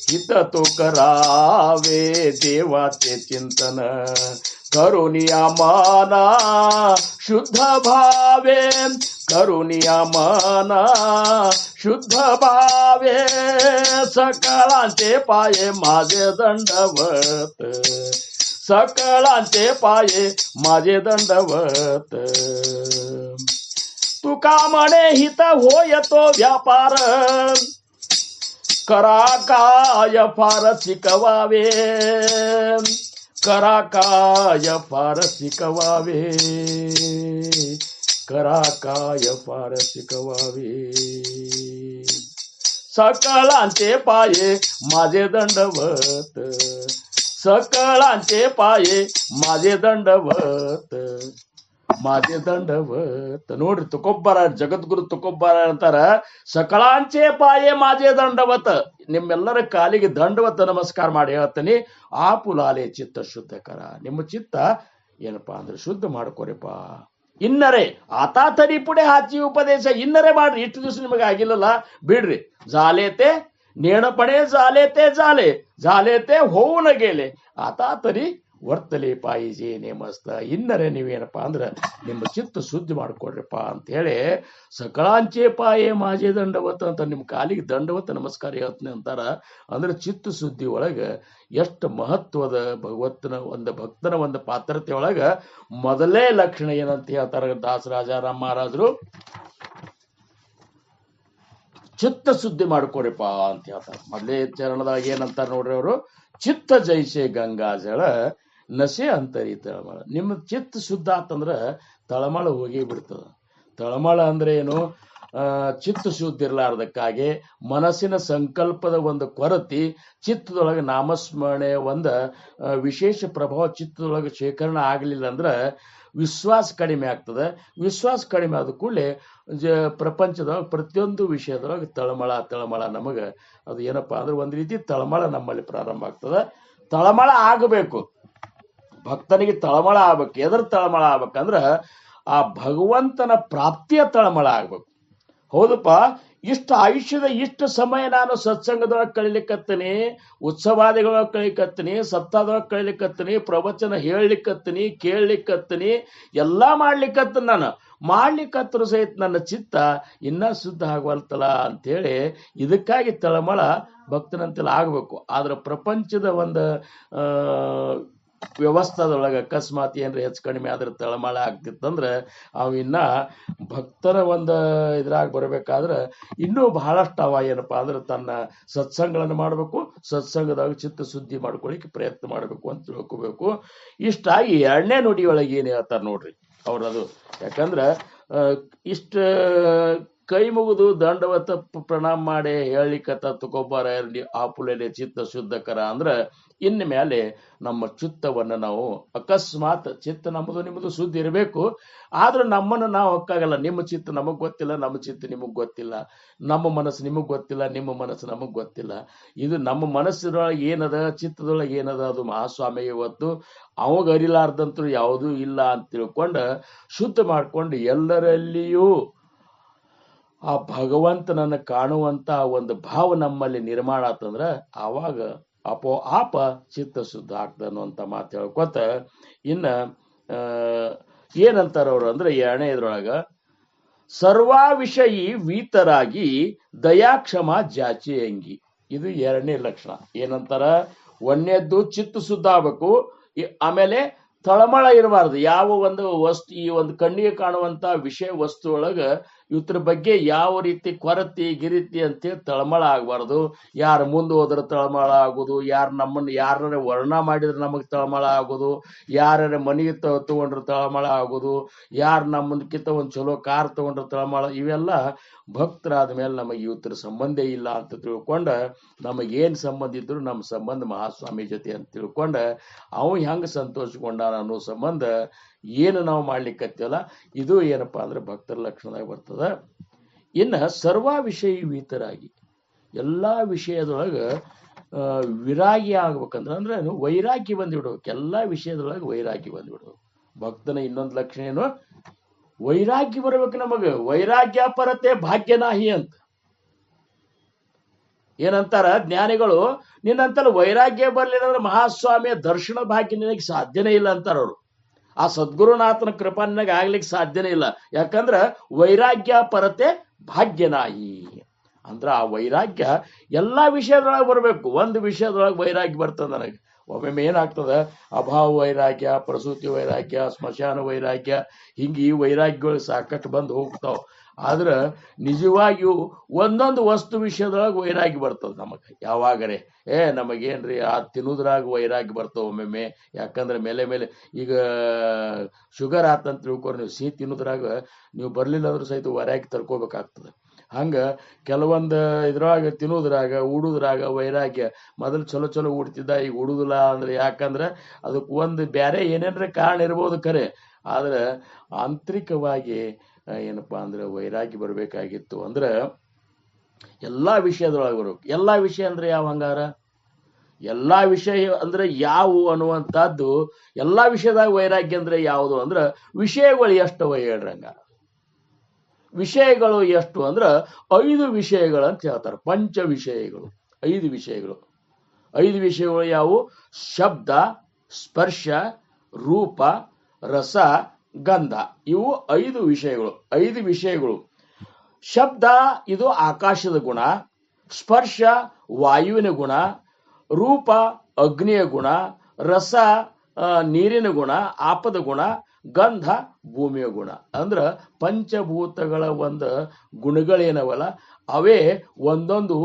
हित तो करावे देवाचे चिंतन करुनिया माना शुद्ध भावे करुनिया माना शुद्ध भावे सकळांचे पाये माझे दंडवत सकळांचे पाये माझे दंडवत तुका म्हणे हित होय तो व्यापार करा काय फार शिकवावे करा काय फार शिकवावे करा काय पारसिक व्हावे. सकळांचे पाये माझे दंडवत, सकळांचे पाये माझे दंडवत, माझे ದಂಡವತ್. ನೋಡ್ರಿ ತುಕೋಬ್ಬರ ಜಗದ್ಗುರು ತುಕೋಬ್ಬರ ಅಂತಾರ, ಸಕಳಾಂಚೆ ಪಾಯೆ ಮಾಜೆ ದಂಡವತ್, ನಿಮ್ಮೆಲ್ಲರ ಕಾಲಿಗೆ ದಂಡವತ್ ನಮಸ್ಕಾರ ಮಾಡಿ ಹೇಳ್ತೀನಿ. ಆ ಪುಲಾಲೆ ಚಿತ್ತ ಶುದ್ಧಕರ, ನಿಮ್ಮ ಚಿತ್ತ ಏನಪ್ಪಾ ಅಂದ್ರೆ ಶುದ್ಧ ಮಾಡ್ಕೋರಿಪ್ಪ. ಇನ್ನರೆ ಆತಾತರಿ ಪುಡೆ ಹಾಚಿ ಉಪದೇಶ ಇನ್ನರೆ ಮಾಡ್ರಿ. ಇಷ್ಟು ದಿವಸ ನಿಮಗೆ ಆಗಿಲ್ಲಲ್ಲ, ಬಿಡ್ರಿ. ಜಾಲೇತೆ ನೇಣಪಣೆ ಜಾಲೇತೆ ಜಾಲೆ ಜಾಲೇತೆ ಹೋವು ನ ಗೆಲೆ ಆತಾತರಿ ವರ್ತಲೆ ಪಾಯಿಜೆ ನೇಮಸ್ತ. ಇನ್ನರೆ ನೀವೇನಪ್ಪಾ ಅಂದ್ರೆ ನಿಮ್ಮ ಚಿತ್ತ ಶುದ್ಧಿ ಮಾಡ್ಕೊಡ್ರಿಪ್ಪ ಅಂತ ಹೇಳಿ ಸಕಳಾಂಚೆ ಪಾಯೆ ಮಾಜೆ ದಂಡವತ್ ಅಂತ ನಿಮ್ಮ ಕಾಲಿಗೆ ದಂಡವತ್ ನಮಸ್ಕಾರ ಹೇಳ್ತೀನಿ ಅಂತಾರ. ಅಂದ್ರೆ ಚಿತ್ತ ಶುದ್ಧಿ ಒಳಗ ಎಷ್ಟು ಮಹತ್ವದ ಭಕ್ತನ ಒಂದು ಪಾತ್ರತೆ ಒಳಗ ಮೊದಲೇ ಲಕ್ಷಣ ಏನಂತ ಹೇಳ್ತಾರ ದಾಸರಾಜಾರಾಮ್ ಮಹಾರಾಜರು, ಚಿತ್ತ ಶುದ್ಧಿ ಮಾಡ್ಕೊರಿಪ್ಪ ಅಂತ ಹೇಳ್ತಾರೆ. ಮೊದಲೇ ಚರಣದಾಗ ಏನಂತಾರ ನೋಡ್ರಿ ಅವರು, ಚಿತ್ತ ಜೈಸೆ ಗಂಗಾಜಳ ನಶೆ ಅಂತರಿ ತಳಮಳ. ನಿಮ್ಮ ಚಿತ್ತ ಶುದ್ಧ ಆತಂದ್ರ ತಳಮಳ ಹೋಗಿ ಬಿಡ್ತದ. ತಳಮಳ ಅಂದ್ರೆ ಏನು? ಚಿತ್ತ ಶುದ್ಧ ಇರಲಾರ್ದಕ್ಕಾಗಿ ಮನಸ್ಸಿನ ಸಂಕಲ್ಪದ ಒಂದು ಕೊರತೆ, ಚಿತ್ತದೊಳಗೆ ನಾಮಸ್ಮರಣೆ ಒಂದು ವಿಶೇಷ ಪ್ರಭಾವ ಚಿತ್ತದೊಳಗೆ ಶೇಖರಣೆ ಆಗಲಿಲ್ಲ ಅಂದ್ರೆ ವಿಶ್ವಾಸ ಕಡಿಮೆ ಆಗ್ತದೆ. ವಿಶ್ವಾಸ ಕಡಿಮೆ ಆದ ಕೂಡಲೇ ಪ್ರಪಂಚದೊಳಗೆ ಪ್ರತಿಯೊಂದು ವಿಷಯದೊಳಗೆ ತಳಮಳ ನಮಗೆ ಅದು ಏನಪ್ಪಾ ಅಂದ್ರೆ ಒಂದು ರೀತಿ ತಳಮಳ ನಮ್ಮಲ್ಲಿ ಪ್ರಾರಂಭ ಆಗ್ತದೆ. ತಳಮಳ ಆಗಬೇಕು, ಭಕ್ತನಿಗೆ ತಳಮಳ ಆಗ್ಬೇಕು. ಎದರ ತಳಮಳ ಆಗ್ಬೇಕಂದ್ರ ಆ ಭಗವಂತನ ಪ್ರಾಪ್ತಿಯ ತಳಮಳ ಆಗ್ಬೇಕು. ಹೌದಪ್ಪ, ಇಷ್ಟು ಆಯುಷ್ಯದ ಇಷ್ಟು ಸಮಯ ನಾನು ಸತ್ಸಂಗದೊಳಗೆ ಕಳಿಲಿಕ್ಕತ್ತೀನಿ, ಉತ್ಸವಾದಿಗಳೊಳಗೆ ಕಳಿಕತ್ತೀನಿ, ಸಪ್ತಾಹದೊಳಗೆ ಕಳಿಲಿಕ್ಕತ್ತೀನಿ, ಪ್ರವಚನ ಹೇಳಲಿಕ್ಕತ್ತೀನಿ, ಕೇಳಲಿಕ್ಕತ್ತೀನಿ, ಎಲ್ಲಾ ಮಾಡ್ಲಿಕ್ಕತ್ತೀನಿ. ನಾನು ಮಾಡ್ಲಿಕ್ಕತ್ತರು ಸಹಿತ ನನ್ನ ಚಿತ್ತ ಇನ್ನ ಶುದ್ಧ ಆಗವಲ್ತಲ್ಲ ಅಂತೇಳಿ ಇದಕ್ಕಾಗಿ ತಳಮಳ ಭಕ್ತನಂತೆಲ್ಲ ಆಗ್ಬೇಕು. ಆದ್ರೆ ಪ್ರಪಂಚದ ಒಂದು ವ್ಯವಸ್ಥೆದೊಳಗೆ ಅಕಸ್ಮಾತ್ ಏನ್ರ ಹೆಚ್ಚು ಕಡಿಮೆ ಆದ್ರೆ ತಳಮಳ ಆಗ್ತಿತ್ತಂದ್ರೆ ಅವ ಇನ್ನ ಭಕ್ತರ ಒಂದು ಇದ್ರಾಗ ಬರ್ಬೇಕಾದ್ರೆ ಇನ್ನೂ ಬಹಳಷ್ಟು ಅವ ಏನಪ್ಪಾ ಅಂದ್ರೆ ತನ್ನ ಸತ್ಸಂಗಗಳನ್ನು ಮಾಡ್ಬೇಕು, ಸತ್ಸಂಗದಾಗ ಚಿತ್ತ ಶುದ್ಧಿ ಮಾಡ್ಕೊಳಿಕ್ಕೆ ಪ್ರಯತ್ನ ಮಾಡ್ಬೇಕು ಅಂತ ತಿಳ್ಕೊಬೇಕು. ಇಷ್ಟಾಗಿ ಎರಡನೇ ನುಡಿಯೊಳಗೆ ಏನ್ ಹೇಳ್ತಾರ ನೋಡ್ರಿ ಅವ್ರದು. ಯಾಕಂದ್ರೆ ಇಷ್ಟ ಕೈ ಮುಗಿದು ದಂಡವತ ಪ್ರಣಾಮ ಮಾಡಿ ಹೇಳಿಕತ್ತ ತುಕೋಬ್ಬರ ಆಪುಲೆ ಚಿತ್ತ ಶುದ್ಧಕರ ಅಂದ್ರೆ ಇನ್ನು ಮೇಲೆ ನಮ್ಮ ಚಿತ್ತವನ್ನು ನಾವು ಅಕಸ್ಮಾತ್ ಚಿತ್ತ ನಮ್ಮದು ನಿಮ್ಮದು ಶುದ್ಧ ಇರಬೇಕು. ಆದ್ರೆ ನಮ್ಮನ್ನು ನಾವು ಹೊಕ್ಕಾಗಲ್ಲ. ನಿಮ್ಮ ಚಿತ್ತ ನಮಗ್ ಗೊತ್ತಿಲ್ಲ, ನಮ್ಮ ಚಿತ್ತ ನಿಮಗ್ ಗೊತ್ತಿಲ್ಲ, ನಮ್ಮ ಮನಸ್ಸು ನಿಮಗ್ ಗೊತ್ತಿಲ್ಲ, ನಿಮ್ಮ ಮನಸ್ಸು ನಮಗ್ ಗೊತ್ತಿಲ್ಲ. ಇದು ನಮ್ಮ ಮನಸ್ಸಿನೊಳಗೆ ಏನದ, ಚಿತ್ತದೊಳಗೆ ಏನದ, ಅದು ಮಹಾಸ್ವಾಮಿ ಇವತ್ತು ಅವಾಗ ಅರಿಲಾರ್ದಂತೂ ಯಾವುದೂ ಇಲ್ಲ ಅಂತ ತಿಳ್ಕೊಂಡು ಶುದ್ಧ ಮಾಡ್ಕೊಂಡು ಎಲ್ಲರಲ್ಲಿಯೂ ಆ ಭಗವಂತನನ್ನು ಕಾಣುವಂತ ಒಂದು ಭಾವ ನಮ್ಮಲ್ಲಿ ನಿರ್ಮಾಣ ಆತಂದ್ರ ಆವಾಗ ಆಪ ಚಿತ್ತ ಶುದ್ಧ ಆಗ್ತದೆ ಅನ್ನುವಂಥ ಮಾತು ಹೇಳ್ಕೊತ ಇನ್ನ ಏನಂತಾರ ಅವರು ಅಂದ್ರೆ ಎರಡನೇ ಇದ್ರೊಳಗ ಸರ್ವಾ ವಿಷಯಿ ವೀತರಾಗಿ ದಯಾಕ್ಷಮ ಜಾಚಿ ಅಂಗಿ. ಇದು ಎರಡನೇ ಲಕ್ಷಣ. ಏನಂತಾರ? ಒಂದನೇದ್ದು ಚಿತ್ತ ಶುದ್ಧ ಆಗ್ಬೇಕು, ಆಮೇಲೆ ತಳಮಳ ಇರಬಾರ್ದು. ಯಾವ ಒಂದು ವಸ್ತು, ಈ ಒಂದು ಕಣ್ಣಿಗೆ ಕಾಣುವಂತ ವಿಷಯ ವಸ್ತು ಒಳಗ ಇವ್ರ ಬಗ್ಗೆ ಯಾವ ರೀತಿ ಕೊರತೆ ಗಿರಿತಿ ಅಂತೇಳಿ ತಳಮಳ ಆಗಬಾರ್ದು. ಯಾರು ಮುಂದೆ ಹೋದ್ರೆ ತಳಮಳ ಆಗೋದು, ನಮ್ಮನ್ನು ಯಾರ ವರ್ಣ ಮಾಡಿದ್ರೆ ನಮಗೆ ತಳಮಳ ಆಗೋದು, ಯಾರ ಮನೆಗೆ ತಗೊಂಡ್ರೆ ತಳಮಳ ಆಗೋದು, ಯಾರು ನಮ್ಮನ್ಕಿಂತ ಒಂದು ಚಲೋ ಕಾರ್ ತಗೊಂಡ್ರೆ ತಳಮಳ, ಇವೆಲ್ಲ ಭಕ್ತರಾದ ಮೇಲೆ ನಮಗೆ ಇವತ್ತರ ಸಂಬಂಧ ಇಲ್ಲ ಅಂತ ತಿಳ್ಕೊಂಡ ನಮಗೇನು ಸಂಬಂಧ ಇದ್ರು ನಮ್ಮ ಸಂಬಂಧ ಮಹಾಸ್ವಾಮಿ ಜೊತೆ ಅಂತ ತಿಳ್ಕೊಂಡ ಅವ ಹೆಂಗೆ ಸಂತೋಷಗೊಂಡಾನ ಅನ್ನೋ ಸಂಬಂಧ ಏನು ನಾವು ಮಾಡ್ಲಿಕ್ಕತ್ತೀವಲ್ಲ ಇದು ಏನಪ್ಪಾ ಅಂದ್ರೆ ಭಕ್ತರ ಲಕ್ಷಣದಾಗ ಬರ್ತದ. ಇನ್ನು ಸರ್ವ ವಿಷಯ ವೀತರಾಗಿ ಎಲ್ಲಾ ವಿಷಯದೊಳಗ ವಿರಾಗಿ ಆಗ್ಬೇಕಂದ್ರೆ ಅಂದ್ರೆ ವೈರಾಗ್ಯ ಬಂದ್ಬಿಡ್ಬೇಕು. ಎಲ್ಲಾ ವಿಷಯದೊಳಗೆ ವೈರಾಗ್ಯ ಬಂದ್ಬಿಡ್ಬೇಕು. ಭಕ್ತನ ಇನ್ನೊಂದು ಲಕ್ಷಣ ಏನು? ವೈರಾಗ್ಯ ಬರ್ಬೇಕು ನಮಗ. ವೈರಾಗ್ಯ ಪರತೆ ಭಾಗ್ಯನಾಹಿ ಅಂತ ಏನಂತಾರ ಜ್ಞಾನಿಗಳು. ನಿನ್ನಂತಲ್ಲ ವೈರಾಗ್ಯ ಬರ್ಲಿಲ್ಲ ಅಂದ್ರೆ ಮಹಾಸ್ವಾಮಿಯ ದರ್ಶನ ಭಾಗ್ಯ ನಿನಗೆ ಸಾಧ್ಯನೇ ಇಲ್ಲ ಅಂತಾರ ಅವರು. ಆ ಸದ್ಗುರುನಾಥನ ಕೃಪಾ ನಿನಗೆ ಆಗ್ಲಿಕ್ಕೆ ಸಾಧ್ಯನೇ ಇಲ್ಲ. ಯಾಕಂದ್ರ ವೈರಾಗ್ಯ ಪರತೆ ಭಾಗ್ಯನಾಹಿ ಅಂದ್ರ ಆ ವೈರಾಗ್ಯ ಎಲ್ಲಾ ವಿಷಯದೊಳಗೆ ಬರ್ಬೇಕು. ಒಂದು ವಿಷಯದೊಳಗೆ ವೈರಾಗ್ಯ ಬರ್ತದ ನನಗೆ. ಒಮ್ಮೊಮ್ಮೆ ಏನಾಗ್ತದ, ಅಭಾವ ವೈರಾಗ್ಯ, ಪ್ರಸೂತಿ ವೈರಾಗ್ಯ, ಸ್ಮಶಾನ ವೈರಾಗ್ಯ, ಹಿಂಗೆ ಈ ವೈರಾಗ್ಯಗಳು ಸಾಕಷ್ಟು ಬಂದು ಹೋಗ್ತಾವ. ಆದ್ರ ನಿಜವಾಗಿಯೂ ಒಂದೊಂದು ವಸ್ತು ವಿಷಯದೊಳಗೆ ವೈರಾಗಿ ಬರ್ತದ ನಮಗ. ಯಾವಾಗರೆ ನಮಗೇನ್ರಿ ಆ ತಿನ್ನುದ್ರಾಗ ವೈರಾಗಿ ಬರ್ತವ ಒಮ್ಮೊಮ್ಮೆ. ಯಾಕಂದ್ರೆ ಮೇಲೆ ಮೇಲೆ ಈಗ ಶುಗರ್ ಆತಂತ ತಿಳ್ಕೊರಿ, ನೀವು ಸಿಹಿ ತಿನ್ನೋದ್ರಾಗ ನೀವು ಬರ್ಲಿಲ್ಲ ಅಂದ್ರೂ ಸಹಿತ ವೈರಾಗಿ ತರ್ಕೋಬೇಕಾಗ್ತದೆ. ಹಂಗ ಕೆಲವೊಂದು ಇದ್ರಾಗ ತಿನ್ನೋದ್ರಾಗ ಉಡುದ್ರಾಗ ವೈರಾಗ್ಯ. ಮೊದಲು ಚಲೋ ಚಲೋ ಉಡ್ತಿದ್ದ, ಈಗ ಉಡುದಿಲ್ಲ ಅಂದ್ರೆ ಯಾಕಂದ್ರೆ ಅದಕ್ಕೆ ಒಂದು ಬೇರೆ ಏನೇನ್ರ ಕಾರಣ ಇರ್ಬೋದು ಖರೆ. ಆದ್ರೆ ಆಂತರಿಕವಾಗಿ ಏನಪ್ಪಾ ಅಂದ್ರೆ ವೈರಾಗ್ಯ ಬರ್ಬೇಕಾಗಿತ್ತು ಅಂದ್ರೆ ಎಲ್ಲಾ ವಿಷಯದೊಳಗೆ ಬರ್ಬೇಕು. ಎಲ್ಲಾ ವಿಷಯ ಅಂದ್ರೆ ಯಾವ ಹಂಗಾರ? ಎಲ್ಲಾ ವಿಷಯ ಅಂದ್ರೆ ಯಾವುವು ಅನ್ನುವಂಥದ್ದು, ಎಲ್ಲಾ ವಿಷಯದಾಗ ವೈರಾಗ್ಯ ಅಂದ್ರೆ ಯಾವುದು ಅಂದ್ರೆ ವಿಷಯಗಳು ಎಷ್ಟು ಹೇಳ್ರಂಗ. ವಿಷಯಗಳು ಎಷ್ಟು ಅಂದ್ರ 5 ವಿಷಯಗಳಂತ ಹೇಳ್ತಾರೆ. ಪಂಚ ವಿಷಯಗಳು, 5 ವಿಷಯಗಳು. 5 ವಿಷಯಗಳು ಯಾವುವು? ಶಬ್ದ, ಸ್ಪರ್ಶ, ರೂಪ, ರಸ, ಗಂಧ. ಇವು 5 ವಿಷಯಗಳು. 5 ವಿಷಯಗಳು. ಶಬ್ದ ಇದು ಆಕಾಶದ ಗುಣ, ಸ್ಪರ್ಶ ವಾಯುವಿನ ಗುಣ, ರೂಪ ಅಗ್ನಿಯ ಗುಣ, ರಸ ನೀರಿನ ಗುಣ, ಆಪದ ಗುಣ, ಗಂಧ ಭೂಮಿಯ ಗುಣ. ಅಂದ್ರ ಪಂಚಭೂತಗಳ ಒಂದು ಗುಣಗಳೇನವಲ್ಲ ಅವೇ ಒಂದೊಂದು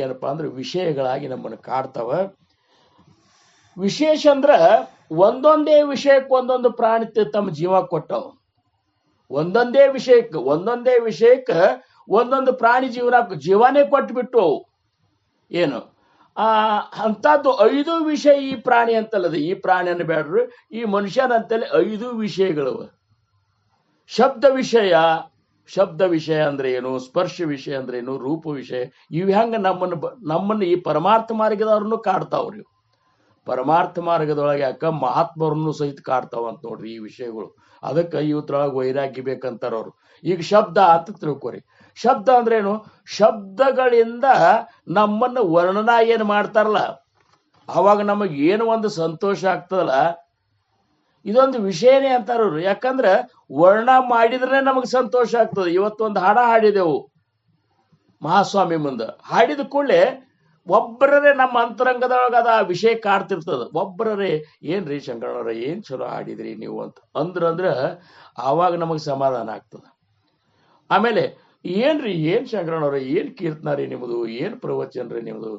ಏನಪ್ಪಾ ಅಂದ್ರೆ ವಿಷಯಗಳಾಗಿ ನಮ್ಮನ್ನು ಕಾಡ್ತಾವ. ವಿಶೇಷ ಅಂದ್ರ ಒಂದೊಂದೇ ವಿಷಯಕ್ಕೆ ಒಂದೊಂದು ಪ್ರಾಣಿ ತಮ್ಮ ಜೀವ ಕೊಟ್ಟವು. ಒಂದೊಂದೇ ವಿಷಯಕ್ಕೆ ಒಂದೊಂದು ಪ್ರಾಣಿ ಜೀವನೇ ಕೊಟ್ಬಿಟ್ಟು ಅವು. ಏನು ಅಂತದ್ದು 5 ವಿಷಯ ಈ ಪ್ರಾಣಿ ಅಂತಲ್ಲದ. ಈ ಪ್ರಾಣಿಯನ್ನು ಬೇಡ್ರಿ, ಈ ಮನುಷ್ಯನಂತಲ್ಲಿ 5 ವಿಷಯಗಳವ. ಶಬ್ದ ವಿಷಯ ಅಂದ್ರೆ ಏನು, ಸ್ಪರ್ಶ ವಿಷಯ ಅಂದ್ರೆ ಏನು, ರೂಪ ವಿಷಯ. ಇವು ಹೆಂಗ ನಮ್ಮನ್ನು ಈ ಪರಮಾರ್ಥ ಮಾರ್ಗದವ್ರನ್ನು ಕಾಡ್ತಾವ್ರಿ. ಪರಮಾರ್ಥ ಮಾರ್ಗದೊಳಗೆ ಯಾಕ ಮಹಾತ್ಮರನ್ನು ಸಹಿತ ಕಾಡ್ತಾವಂತ ನೋಡ್ರಿ ಈ ವಿಷಯಗಳು. ಅದಕ್ಕೆ ಇವತ್ರೊಳಗೆ ವೈರಾಗ್ಯ ಬೇಕಂತಾರ ಅವ್ರು. ಈಗ ಶಬ್ದ ಅಂತ ತಿಳ್ಕೊರಿ. ಶಬ್ದ ಅಂದ್ರೆ ಏನು? ಶಬ್ದಗಳಿಂದ ನಮ್ಮನ್ನು ವರ್ಣನ ಏನು ಮಾಡ್ತಾರಲ್ಲ, ಅವಾಗ ನಮಗೆ ಏನು ಒಂದು ಸಂತೋಷ ಆಗ್ತದಲ್ಲ, ಇದೊಂದು ವಿಷಯನೇ ಅಂತಾರವ್ರು. ಯಾಕಂದ್ರೆ ವರ್ಣ ಮಾಡಿದ್ರೆ ನಮಗೆ ಸಂತೋಷ ಆಗ್ತದೆ. ಇವತ್ತೊಂದು ಹಾಡ ಹಾಡಿದೆವು ಮಹಾಸ್ವಾಮಿ ಮುಂದೆ. ಹಾಡಿದ ಕೂಡಲೇ ಒಬ್ಬರೇ ನಮ್ಮ ಅಂತರಂಗದೊಳಗ ಅದ ವಿಷಯ ಕಾಡ್ತಿರ್ತದ. ಒಬ್ಬರೇ ಏನ್ರಿ ಶಂಕರಣ್ಣವ್ರ ಏನ್ ಚಲೋ ಹಾಡಿದ್ರಿ ನೀವು ಅಂತ ಅಂದ್ರ ಆವಾಗ ನಮಗೆ ಸಮಾಧಾನ ಆಗ್ತದ. ಆಮೇಲೆ ಏನ್ ಶಂಕರಣ್ಣವ್ರ ಏನ್ ಕೀರ್ತನ ರೀ ನಿಮ್ದು, ಏನ್ ಪ್ರವಚನ ರೀ ನಿಮ್ದು.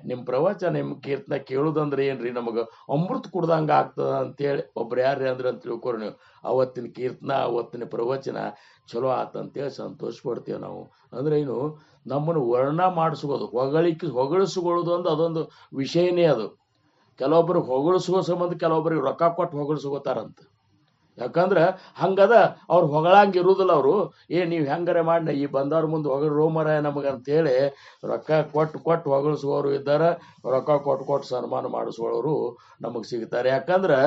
ನಿಮ್ ಪ್ರವಚನ ನಿಮ್ ಕೀರ್ತನ ಕೇಳುದಂದ್ರೆ ಏನ್ರಿ ನಮಗ ಅಮೃತ ಕುಡ್ದಂಗ ಆಗ್ತದ ಅಂತೇಳಿ ಒಬ್ರು ಯಾರ್ರಿ ಅಂದ್ರೆ ಅಂತ ತಿಳ್ಕೊರಿ ನೀವು. ಅವತ್ತಿನ ಕೀರ್ತನ ಅವತ್ತಿನ ಪ್ರವಚನ ಚಲೋ ಆತಂತೇಳಿ ಸಂತೋಷ ಪಡ್ತೇವೆ ನಾವು. ಅಂದ್ರೆ ಏನು, ನಮ್ಮನ್ನು ವರ್ಣ ಮಾಡಿಸ್ಬೋದು, ಹೊಗಳಿಸ್ಕೊಳ್ಳೋದು ಒಂದು ಅದೊಂದು ವಿಷಯನೇ ಅದು. ಕೆಲವೊಬ್ಬರಿಗೆ ಹೊಗಳಿಸುವ ಸಂಬಂಧ ಕೆಲವೊಬ್ಬರಿಗೆ ರೊಕ್ಕ ಕೊಟ್ಟು ಹೊಗಳಿಸ್ಕೋತಾರಂತ. ಯಾಕಂದ್ರೆ ಹಂಗದ ಅವ್ರು ಹೊಗಳಂಗ ಇರುದಿಲ್ಲ. ಅವರು ನೀವು ಹೆಂಗಾರೆ ಮಾಡಿ ಈ ಬಂದವ್ರ ಮುಂದೆ ಹೊಗಳ ರೋಮರ ನಮಗಂತೇಳಿ ರೊಕ್ಕ ಕೊಟ್ಟು ಹೊಗಳಿಸುವವರು ಇದ್ದಾರೆ, ರೊಕ್ಕ ಕೊಟ್ಟು ಸನ್ಮಾನ ಮಾಡಿಸುವವರು ನಮಗೆ ಸಿಗ್ತಾರೆ. ಯಾಕಂದ್ರೆ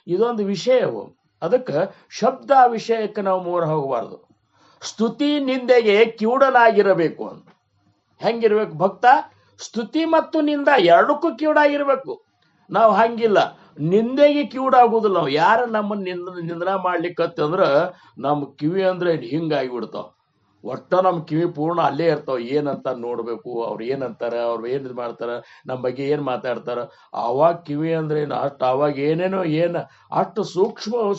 ಇದೊಂದು ವಿಷಯವು. ಅದಕ್ಕೆ ಶಬ್ದ ವಿಷಯಕ್ಕೆ ನಾವು ಮೂರ ಹೋಗಬಾರ್ದು. ಸ್ತುತಿ ನಿಂದೆಗೆ ಕಿವುಡನಾಗಿರಬೇಕು ಅಂತ. ಹೆಂಗಿರ್ಬೇಕು ಭಕ್ತ? ಸ್ತುತಿ ಮತ್ತು ನಿಂದ ಎರಡಕ್ಕೂ ಕಿವುಡಾಗಿರ್ಬೇಕು. ನಾವು ಹಂಗಿಲ್ಲ, ನಿಂದೆಗೆ ಕಿವುಡಾಗುದಿಲ್ಲ ನಾವು. ಯಾರ ನಮ್ಮನ್ನ ನಿಂದನ ಮಾಡ್ಲಿಕ್ಕತ್ತ ಅಂದ್ರ ನಮ್ಮ ಕಿವಿ ಅಂದ್ರೆ ಹಿಂಗಾಗಿ ಬಿಡ್ತಾವ. ಒಟ್ಟ ನಮ್ಮ ಕಿವಿ ಪೂರ್ಣ ಅಲ್ಲೇ ಇರ್ತಾವ. ಏನಂತ ನೋಡ್ಬೇಕು, ಅವ್ರು ಏನಂತಾರ, ಅವ್ರು ಏನ್ ಮಾಡ್ತಾರ, ನಮ್ಮ ಬಗ್ಗೆ ಏನ್ ಮಾತಾಡ್ತಾರ. ಅವಾಗ ಕಿವಿ ಅಂದ್ರೆ ಅಷ್ಟು ಅವಾಗ ಏನೇನೋ ಅಷ್ಟು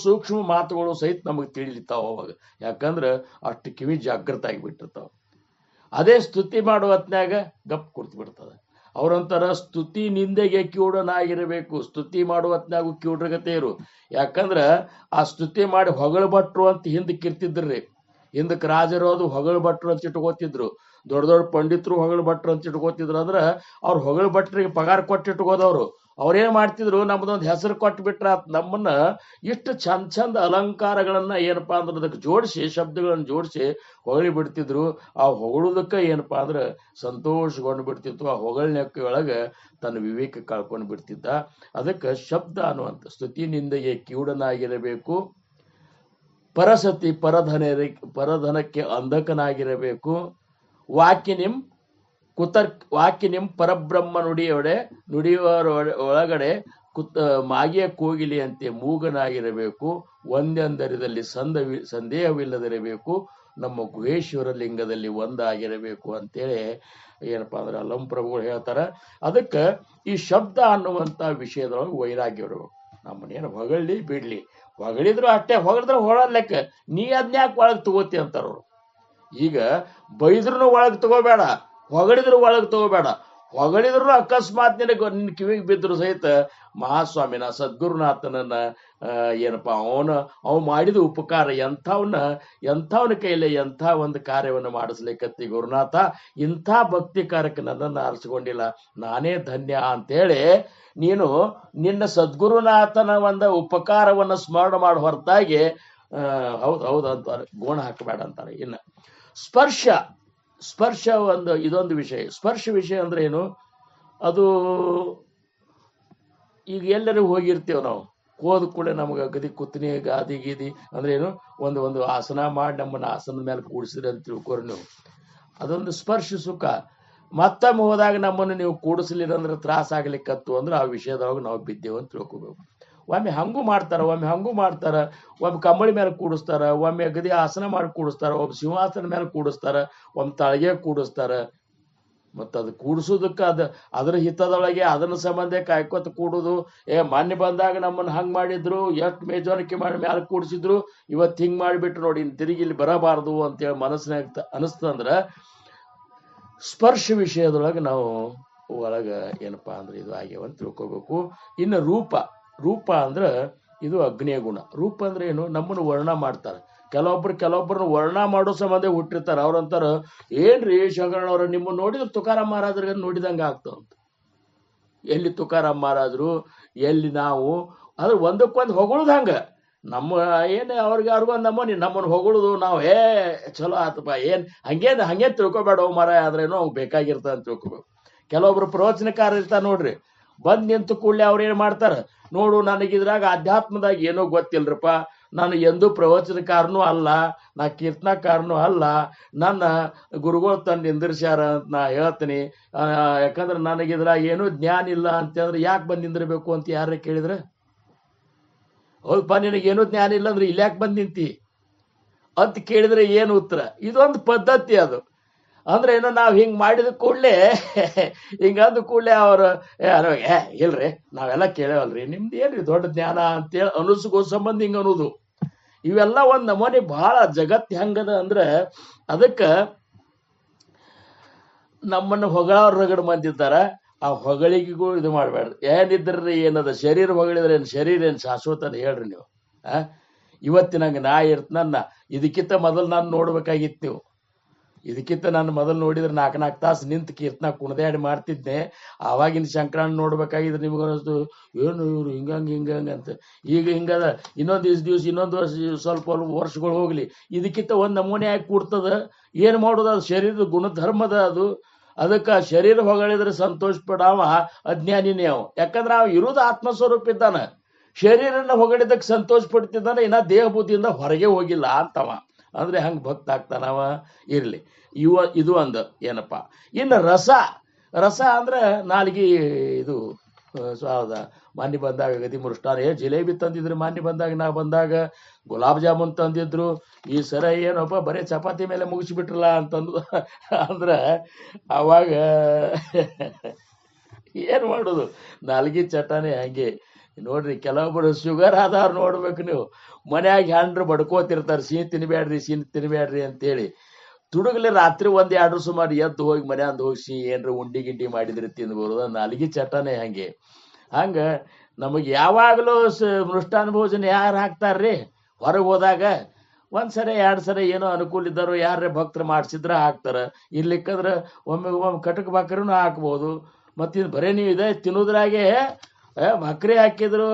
ಸೂಕ್ಷ್ಮ ಮಾತುಗಳು ಸಹಿತ ನಮಗೆ ತಿಳಿತಾವ ಅವಾಗ. ಯಾಕಂದ್ರೆ ಅಷ್ಟು ಕಿವಿ ಜಾಗೃತ ಆಗಿಬಿಟ್ಟಿರ್ತಾವ. ಅದೇ ಸ್ತುತಿ ಮಾಡುವ ಹೊತ್ನ್ಯಾಗ ಗಪ್ ಕುರ್ತು ಬಿಡ್ತದ. ಅವ್ರಂತಾರ ಸ್ತುತಿ ನಿಂದೆಗೆ ಕಿವುಡನಾಗಿರಬೇಕು. ಸ್ತುತಿ ಮಾಡುವ ಹೊತ್ನ್ಯಾಗು ಕಿವುಡ್ರಗತೆ ಇರು. ಯಾಕಂದ್ರ ಆ ಸ್ತುತಿ ಮಾಡಿ ಹೊಗಳ ಭಟ್ರು ಅಂತ ಹಿಂದಕ್ಕೆ ಇರ್ತಿದ್ರಿ. ಹಿಂದಕ್ಕೆ ರಾಜರು ಅದು ಹೊಗಳ ಭಟ್ರು ಅಂತ ಇಟ್ಕೋತಿದ್ರು. ದೊಡ್ಡ ದೊಡ್ಡ ಪಂಡಿತರು ಹೊಗಳ ಭಟ್ರು ಅಂತ ಇಟ್ಕೋತಿದ್ರು. ಅಂದ್ರೆ ಅವ್ರು ಹೊಗಳ ಭಟ್ರಿಗೆ ಪಗಾರ ಕೊಟ್ಟು ಇಟ್ಕೋದವ್ರು. ಅವ್ರೇನ್ ಮಾಡ್ತಿದ್ರು, ನಮ್ದೊಂದು ಹೆಸರು ಕೊಟ್ಟು ಬಿಟ್ರ ನಮ್ಮನ್ನ ಇಷ್ಟು ಚಂದ ಅಲಂಕಾರಗಳನ್ನ ಏನಪ್ಪಾ ಅಂದ್ರೆ ಅದಕ್ಕೆ ಜೋಡಿಸಿ, ಶಬ್ದಗಳನ್ನ ಜೋಡಿಸಿ ಹೊಗಳಿ ಬಿಡ್ತಿದ್ರು. ಆ ಹೊಗಳೋದಕ್ಕೆ ಏನಪ್ಪಾ ಅಂದ್ರೆ ಸಂತೋಷಗೊಂಡು ಬಿಡ್ತಿತ್ತು. ಆ ಹೊಗಳನೆಕ್ಕ ಒಳಗೆ ತನ್ನ ವಿವೇಕ ಕಳ್ಕೊಂಡು ಬಿಡ್ತಿದ್ದ. ಅದಕ್ಕೆ ಶಬ್ದ ಅನ್ನುವಂಥ ಸ್ತುತಿನಿಂದೆಗೆ ಕಿವುಡನಾಗಿರಬೇಕು. ಪರಸತಿ ಪರಧನಕ್ಕೆ ಅಂಧಕನಾಗಿರಬೇಕು. ವಾಕ್ಯನಿಂ ಪರಬ್ರಹ್ಮ ನುಡಿಯುವರ ಒಳಗಡೆ ಮಾಗಿಯ ಕೋಗಿಲೆಯಂತೆ ಮೂಗನಾಗಿರಬೇಕು. ಒಂದೆಂದರಿದಲ್ಲಿ ಸಂದೇಹವಿಲ್ಲದಿರಬೇಕು. ನಮ್ಮ ಗುಹೇಶ್ವರ ಲಿಂಗದಲ್ಲಿ ಒಂದಾಗಿರಬೇಕು ಅಂತೇಳಿ ಏನಪ್ಪಾ ಅಂದ್ರೆ ಅಲ್ಲಂ ಪ್ರಭುಗಳು ಹೇಳ್ತಾರ. ಅದಕ್ಕೆ ಈ ಶಬ್ದ ಅನ್ನುವಂಥ ವಿಷಯದೊಳಗೆ ವೈರಾಗ್ಯ ಇರಬೇಕು. ನಮ್ಮನ್ನೇನು ಹೊಗಳಿ ಬಿಡ್ಲಿ, ಹೊಗಳಿದ್ರು ಅಷ್ಟೇ, ಹೊಗಳಿದ್ರೆ ಹೊಳಲೆಕ್ಕ ನೀ ಅದ್ನ್ಯಾಕೆ ಒಳಗೆ ತಗೋತಿ ಅಂತಾರವ್ರು. ಈಗ ಬೈದ್ರೂ ಒಳಗ್ ತಗೋಬೇಡ, ಹೊಗಳಿದ್ರು ಒಳಗ್ ತಗೋಬೇಡ. ಹೊಗಳಿದ್ರು ಅಕಸ್ಮಾತ್ ನಿನ್ನ ಕಿವಿಗೆ ಬಿದ್ರು ಸಹಿತ ಮಹಾಸ್ವಾಮಿನ ಸದ್ಗುರುನಾಥನನ್ನ ಏನಪ್ಪಾ ಅವ್ ಮಾಡಿದ ಉಪಕಾರ ಎಂಥವನ ಕೈಲಿ ಎಂಥ ಒಂದು ಕಾರ್ಯವನ್ನು ಮಾಡಿಸ್ಲಿಕ್ಕತ್ತಿ ಗುರುನಾಥ, ಇಂಥ ಭಕ್ತಿ ಕಾರ್ಯಕ್ಕೆ ನನ್ನನ್ನು ಆರಿಸಿಕೊಂಡಿಲ್ಲ, ನಾನೇ ಧನ್ಯ ಅಂತೇಳಿ ನೀನು ನಿನ್ನ ಸದ್ಗುರುನಾಥನ ಒಂದು ಉಪಕಾರವನ್ನು ಸ್ಮರಣೆ ಮಾಡಿ ಹೊರತಾಗಿ ಹೌದು ಅಂತಾರೆ, ಗೋಣ ಹಾಕಬೇಡ ಅಂತಾರೆ. ಇನ್ನ ಸ್ಪರ್ಶ ಇದೊಂದು ವಿಷಯ. ಸ್ಪರ್ಶ ವಿಷಯ ಅಂದ್ರೆ ಏನು? ಅದು ಈಗ ಎಲ್ಲರೂ ಹೋಗಿರ್ತೀವಿ ನಾವು, ಹೋದ ಕೂಡ ನಮ್ಗೆ ಗದಿ ಕುತ್ತನಿ ಗಾದಿ ಗೀದಿ ಅಂದ್ರೆ ಏನು, ಒಂದು ಆಸನ ಮಾಡಿ ನಮ್ಮನ್ನ ಆಸನದ ಮೇಲೆ ಕೂಡಿಸಿದ್ರೆ ಅಂತ ತಿಳ್ಕೊರಿ ನೀವು, ಅದೊಂದು ಸ್ಪರ್ಶ ಸುಖ. ಮತ್ತೊಮ್ಮೆ ಹೋದಾಗ ನಮ್ಮನ್ನು ನೀವು ಕೂಡಿಸ್ಲಿಲ್ಲ ಅಂದ್ರೆ ತ್ರಾಸ ಆಗ್ಲಿಕ್ಕತ್ತು ಅಂದ್ರೆ ಆ ವಿಷಯದೊಳಗೆ ನಾವು ಬಿದ್ದೇವೆ ಅಂತ ತಿಳ್ಕೊಬೇಕು. ಒಮ್ಮೆ ಹಂಗೂ ಮಾಡ್ತಾರ, ಒಮ್ಮೆ ಕಂಬಳಿ ಮೇಲೆ ಕೂಡಿಸ್ತಾರ, ಒಮ್ಮೆ ಗದಿ ಆಸನ ಮಾಡಿ ಕೂಡಿಸ್ತಾರ, ಒಬ್ಬ ಸಿಂಹಾಸನ ಮೇಲೆ ಕೂಡಿಸ್ತಾರ, ಒಮ್ಮೆ ತಳಗೆ ಕೂಡಿಸ್ತಾರ. ಮತ್ತ ಅದು ಕೂಡಿಸೋದಕ್ಕೆ ಅದ್ರ ಹಿತದೊಳಗೆ ಅದನ್ನ ಸಂಬಂಧ ಕಾಯ್ಕೋತ ಕೂಡುದು. ಮಾನ್ಯ ಬಂದಾಗ ನಮ್ಮನ್ನ ಹಂಗ್ ಮಾಡಿದ್ರು, ಎಷ್ಟು ಮೇಜಾರಿಕೆ ಮಾಡಿ ಮ್ಯಾಲ ಕೂಡಿಸಿದ್ರು, ಇವತ್ತು ಹಿಂಗ್ ಮಾಡಿಬಿಟ್ರು ನೋಡಿ, ತಿರುಗಿ ಇಲ್ಲಿ ಬರಬಾರ್ದು ಅಂತೇಳಿ ಮನಸ್ಸಿನಾಗ ಅನಿಸ್ತಂದ್ರ ಸ್ಪರ್ಶ ವಿಷಯದೊಳಗೆ ನಾವು ಒಳಗ ಏನಪ್ಪಾ ಅಂದ್ರೆ ಇದು ಆಗ್ಯಾವ ಅಂತ ತಿಳ್ಕೊಬೇಕು. ಇನ್ನು ರೂಪ ಅಂದ್ರೆ ಇದು ಅಗ್ನಿಯ ಗುಣ. ರೂಪ ಅಂದ್ರೆ ಏನು? ನಮ್ಮನ್ನು ವರ್ಣ ಮಾಡ್ತಾರೆ. ಕೆಲವೊಬ್ಬರನ್ನ ವರ್ಣ ಮಾಡೋ ಸಂಬಂಧ ಹುಟ್ಟಿರ್ತಾರೆ. ಅವ್ರಂತಾರ, ಏನ್ರಿ ಶಂಕರಣ್ಣವ್ರ ನಿಮ್ಮನ್ನ ನೋಡಿದ್ರೆ ತುಕಾರಾಮ್ ಮಹಾರಾಜರಿಗೆ ನೋಡಿದಂಗ ಆಗ್ತಾವಂತ. ಎಲ್ಲಿ ತುಕಾರಾಮ್ ಮಹಾರಾಜರು, ಎಲ್ಲಿ ನಾವು, ಅದ್ರ ಒಂದಕ್ಕೊಂದು ಹೊಗಳುದು ಹಂಗ. ನಮ್ಮ ಏನ್ ಅವ್ರಿಗೂ ನಮ್ಮನ್ನು ಹೊಗಳುದು ನಾವು, ಚಲೋ ಆತಪ್ಪ, ಹಂಗೇನ್ ತಿಳ್ಕೊಬೇಡ ಮರ ಆದ್ರೇನೋ ಅವ್ ಬೇಕಾಗಿರ್ತ ಅಂತ ತಿಳ್ಕೊಬೇಕು. ಕೆಲವೊಬ್ರು ಪ್ರವಚನಕಾರ ಇರ್ತಾರ ನೋಡ್ರಿ, ಬಂದ್ ನಿಂತು ಕೂಡಲೇ ಅವ್ರು ಏನ್ ಮಾಡ್ತಾರ, ನೋಡು ನನಗಿದ್ರಾಗ ಆಧ್ಯಾತ್ಮದಾಗ ಏನೋ ಗೊತ್ತಿಲ್ರಪ್ಪ, ನಾನು ಎಂದೂ ಪ್ರವಚನಕಾರನೂ ಅಲ್ಲ, ನಾ ಕೀರ್ತನಕಾರನೂ ಅಲ್ಲ, ನನ್ನ ಗುರುಗಳು ತಂದು ನಿಂದಿರ್ಸ್ಯಾರ ಅಂತ ನಾ ಹೇಳ್ತೀನಿ, ಯಾಕಂದ್ರೆ ನನಗಿದ್ರಾಗ ಏನೂ ಜ್ಞಾನ ಇಲ್ಲ ಅಂತಂದ್ರೆ ಯಾಕೆ ಬಂದು ನಿಂದಿರ್ಬೇಕು ಅಂತ ಯಾರ ಕೇಳಿದ್ರೆ, ಹೌದಪ್ಪ ನಿನಗೇನೂ ಜ್ಞಾನ ಇಲ್ಲ ಅಂದ್ರೆ ಇಲ್ಯಾಕೆ ಬಂದು ನಿಂತಿ ಅಂತ ಕೇಳಿದ್ರೆ ಏನು ಉತ್ತರ? ಇದೊಂದು ಪದ್ಧತಿ. ಅದು ಅಂದ್ರೆ ಏನೋ ನಾವ್ ಹಿಂಗ್ ಮಾಡಿದ ಕೂಡಲೇ ಹಿಂಗಂದ ಕೂಡಲೇ ಅವ್ರು ಇಲ್ರಿ ನಾವೆಲ್ಲ ಕೇಳವಲ್ರಿ, ನಿಮ್ದು ಏನ್ರಿ ದೊಡ್ಡ ಜ್ಞಾನ ಅಂತೇಳಿ ಅನಿಸ್ಕೋ ಸಂಬಂಧ ಹಿಂಗ ಅನ್ನೋದು. ಇವೆಲ್ಲ ಒಂದ್ ನಮೂನಿ ಬಹಳ ಜಗತ್ ಹೆಂಗದ ಅಂದ್ರೆ, ಅದಕ್ಕ ನಮ್ಮನ್ನು ಹೊಗಳವ್ರ ರಗಡ್ ಮಂದಿದ್ದಾರ. ಆ ಹೊಗಳಿಗೂ ಇದು ಮಾಡ್ಬೇಡ್ರಿ. ಏನಿದ್ರಿ ಏನದ ಶರೀರ ಹೊಗಳಿದ್ರೆ ಶರೀರ ಏನ್ ಶಾಶ್ವತ ಹೇಳ್ರಿ ನೀವು. ಇವತ್ತಿನಂಗ ನಾ ಇರ್ತನನ್ನ ಇದಕ್ಕಿಂತ ಮೊದಲು ನಾನು ನೋಡ್ಬೇಕಾಗಿತ್ತು ನೀವು. ಇದಕ್ಕಿಂತ ನಾನು ಮೊದಲು ನೋಡಿದ್ರೆ 4 ತಾಸು ನಿಂತು ಕೀರ್ತನ ಕುಣದಾಡಿ ಮಾಡ್ತಿದ್ದೆ. ಆವಾಗಿನ ಶಂಕರಣ್ಣ ನೋಡ್ಬೇಕಾಗಿದ್ರೆ ನಿಮ್ಗನ್ನಿಸ್ತು, ಏನು ಇವ್ರು ಹಿಂಗಂಗ ಅಂತ. ಈಗ ಹಿಂಗದ, ಇನ್ನೊಂದು ದಿವ್ಸ ಇನ್ನೊಂದು ವರ್ಷ, ಸ್ವಲ್ಪ ವರ್ಷಗಳು ಹೋಗ್ಲಿ, ಇದಕ್ಕಿಂತ ಒಂದ್ ನಮೂನೆ ಆಗಿ ಕೂಡ್ತದ. ಏನ್ ಮಾಡೋದು? ಅದು ಶರೀರದ ಗುಣಧರ್ಮದ ಅದು. ಅದಕ್ಕೆ ಶರೀರ ಹೊಗಳಿದ್ರೆ ಸಂತೋಷ ಪಡವ ಅಜ್ಞಾನಿನೇ ಅವ. ಯಾಕಂದ್ರೆ ಅವ ಇರುವುದು ಆತ್ಮಸ್ವರೂಪ ಇದ್ದಾನ. ಶರೀರನ ಹೊಗಳಿದಕ್ಕೆ ಸಂತೋಷ ಪಡ್ತಿದ್ದಾನೆ, ಇನ್ನ ದೇಹ ಬುದ್ಧಿಯಿಂದ ಹೊರಗೆ ಹೋಗಿಲ್ಲ ಅಂತವ. ಅಂದ್ರೆ ಹಂಗ ಭಕ್ತ ಆಗ್ತಾನವ. ಇರ್ಲಿ, ಇದು ಒಂದು ಏನಪ್ಪ. ಇನ್ನು ರಸ ಅಂದ್ರೆ ನಾಲ್ಗಿ ಇದು ಸ್ವಾದ. ಮಾನ್ಯ ಬಂದಾಗ ಗದಿ ಮುರುಷ್ಟಾನ ಜಿಲೇಬಿ ತಂದಿದ್ರು, ಮಾನ್ಯ ಬಂದಾಗ ನಾ ಬಂದಾಗ ಗುಲಾಬ್ ಜಾಮೂನ್ ತಂದಿದ್ರು. ಈ ಸರ ಏನಪ್ಪ ಬರೀ ಚಪಾತಿ ಮೇಲೆ ಮುಗಿಸ್ಬಿಟ್ರಲ್ಲ ಅಂತಂದು ಅಂದ್ರ ಅವಾಗ ಏನ್ ಮಾಡೋದು? ನಾಲ್ಗಿ ಚಟಾನೆ ಹಂಗೆ ನೋಡ್ರಿ. ಕೆಲವೊಬ್ರು ಶುಗರ್ ಆದವ್ರು ನೋಡ್ಬೇಕು ನೀವು, ಮನ್ಯಾಗ ಹ್ಯಾಂಡ್ರು ಬಡ್ಕೋತಿರ್ತಾರೆ, ಸಿಹಿ ತಿನ್ಬೇಡ್ರಿ ಅಂತೇಳಿ. ತುಡುಗಲಿ ರಾತ್ರಿ 1-2 ಸುಮಾರು ಎದ್ದು ಹೋಗಿ ಮನ್ಯಾಂದ ಹೋಗಿ ಏನ್ರ ಉಂಡಿ ಗಿಂಡಿ ಮಾಡಿದ್ರೆ ತಿಂದ್ಬೋದು. ನಾಲ್ಗಿ ಚಟನೆ ಹಂಗ ನಮಗೆ ಯಾವಾಗಲೂ ಮೃಷ್ಟಾನ್ನ ಭೋಜನ ಯಾರು ಹಾಕ್ತಾರ್ರಿ? ಹೊರಗೆ ಹೋದಾಗ 1 ಸರಿ 2 ಸರಿ ಏನೋ ಅನುಕೂಲ ಇದ್ದಾರೋ ಯಾರೇ ಭಕ್ತರು ಮಾಡಿಸಿದ್ರ ಹಾಕ್ತಾರ. ಇರ್ಲಿಕ್ಕಂದ್ರೆ ಒಮ್ಮೆ ಕಟಕ್ ಬಾಕರಿನೂ ಹಾಕ್ಬೋದು. ಮತ್ತಿದು ಬರೇ ನೀವು ಇದೆ ತಿನ್ನೋದ್ರಾಗೆ ಬಕ್ರಿ ಹಾಕಿದ್ರು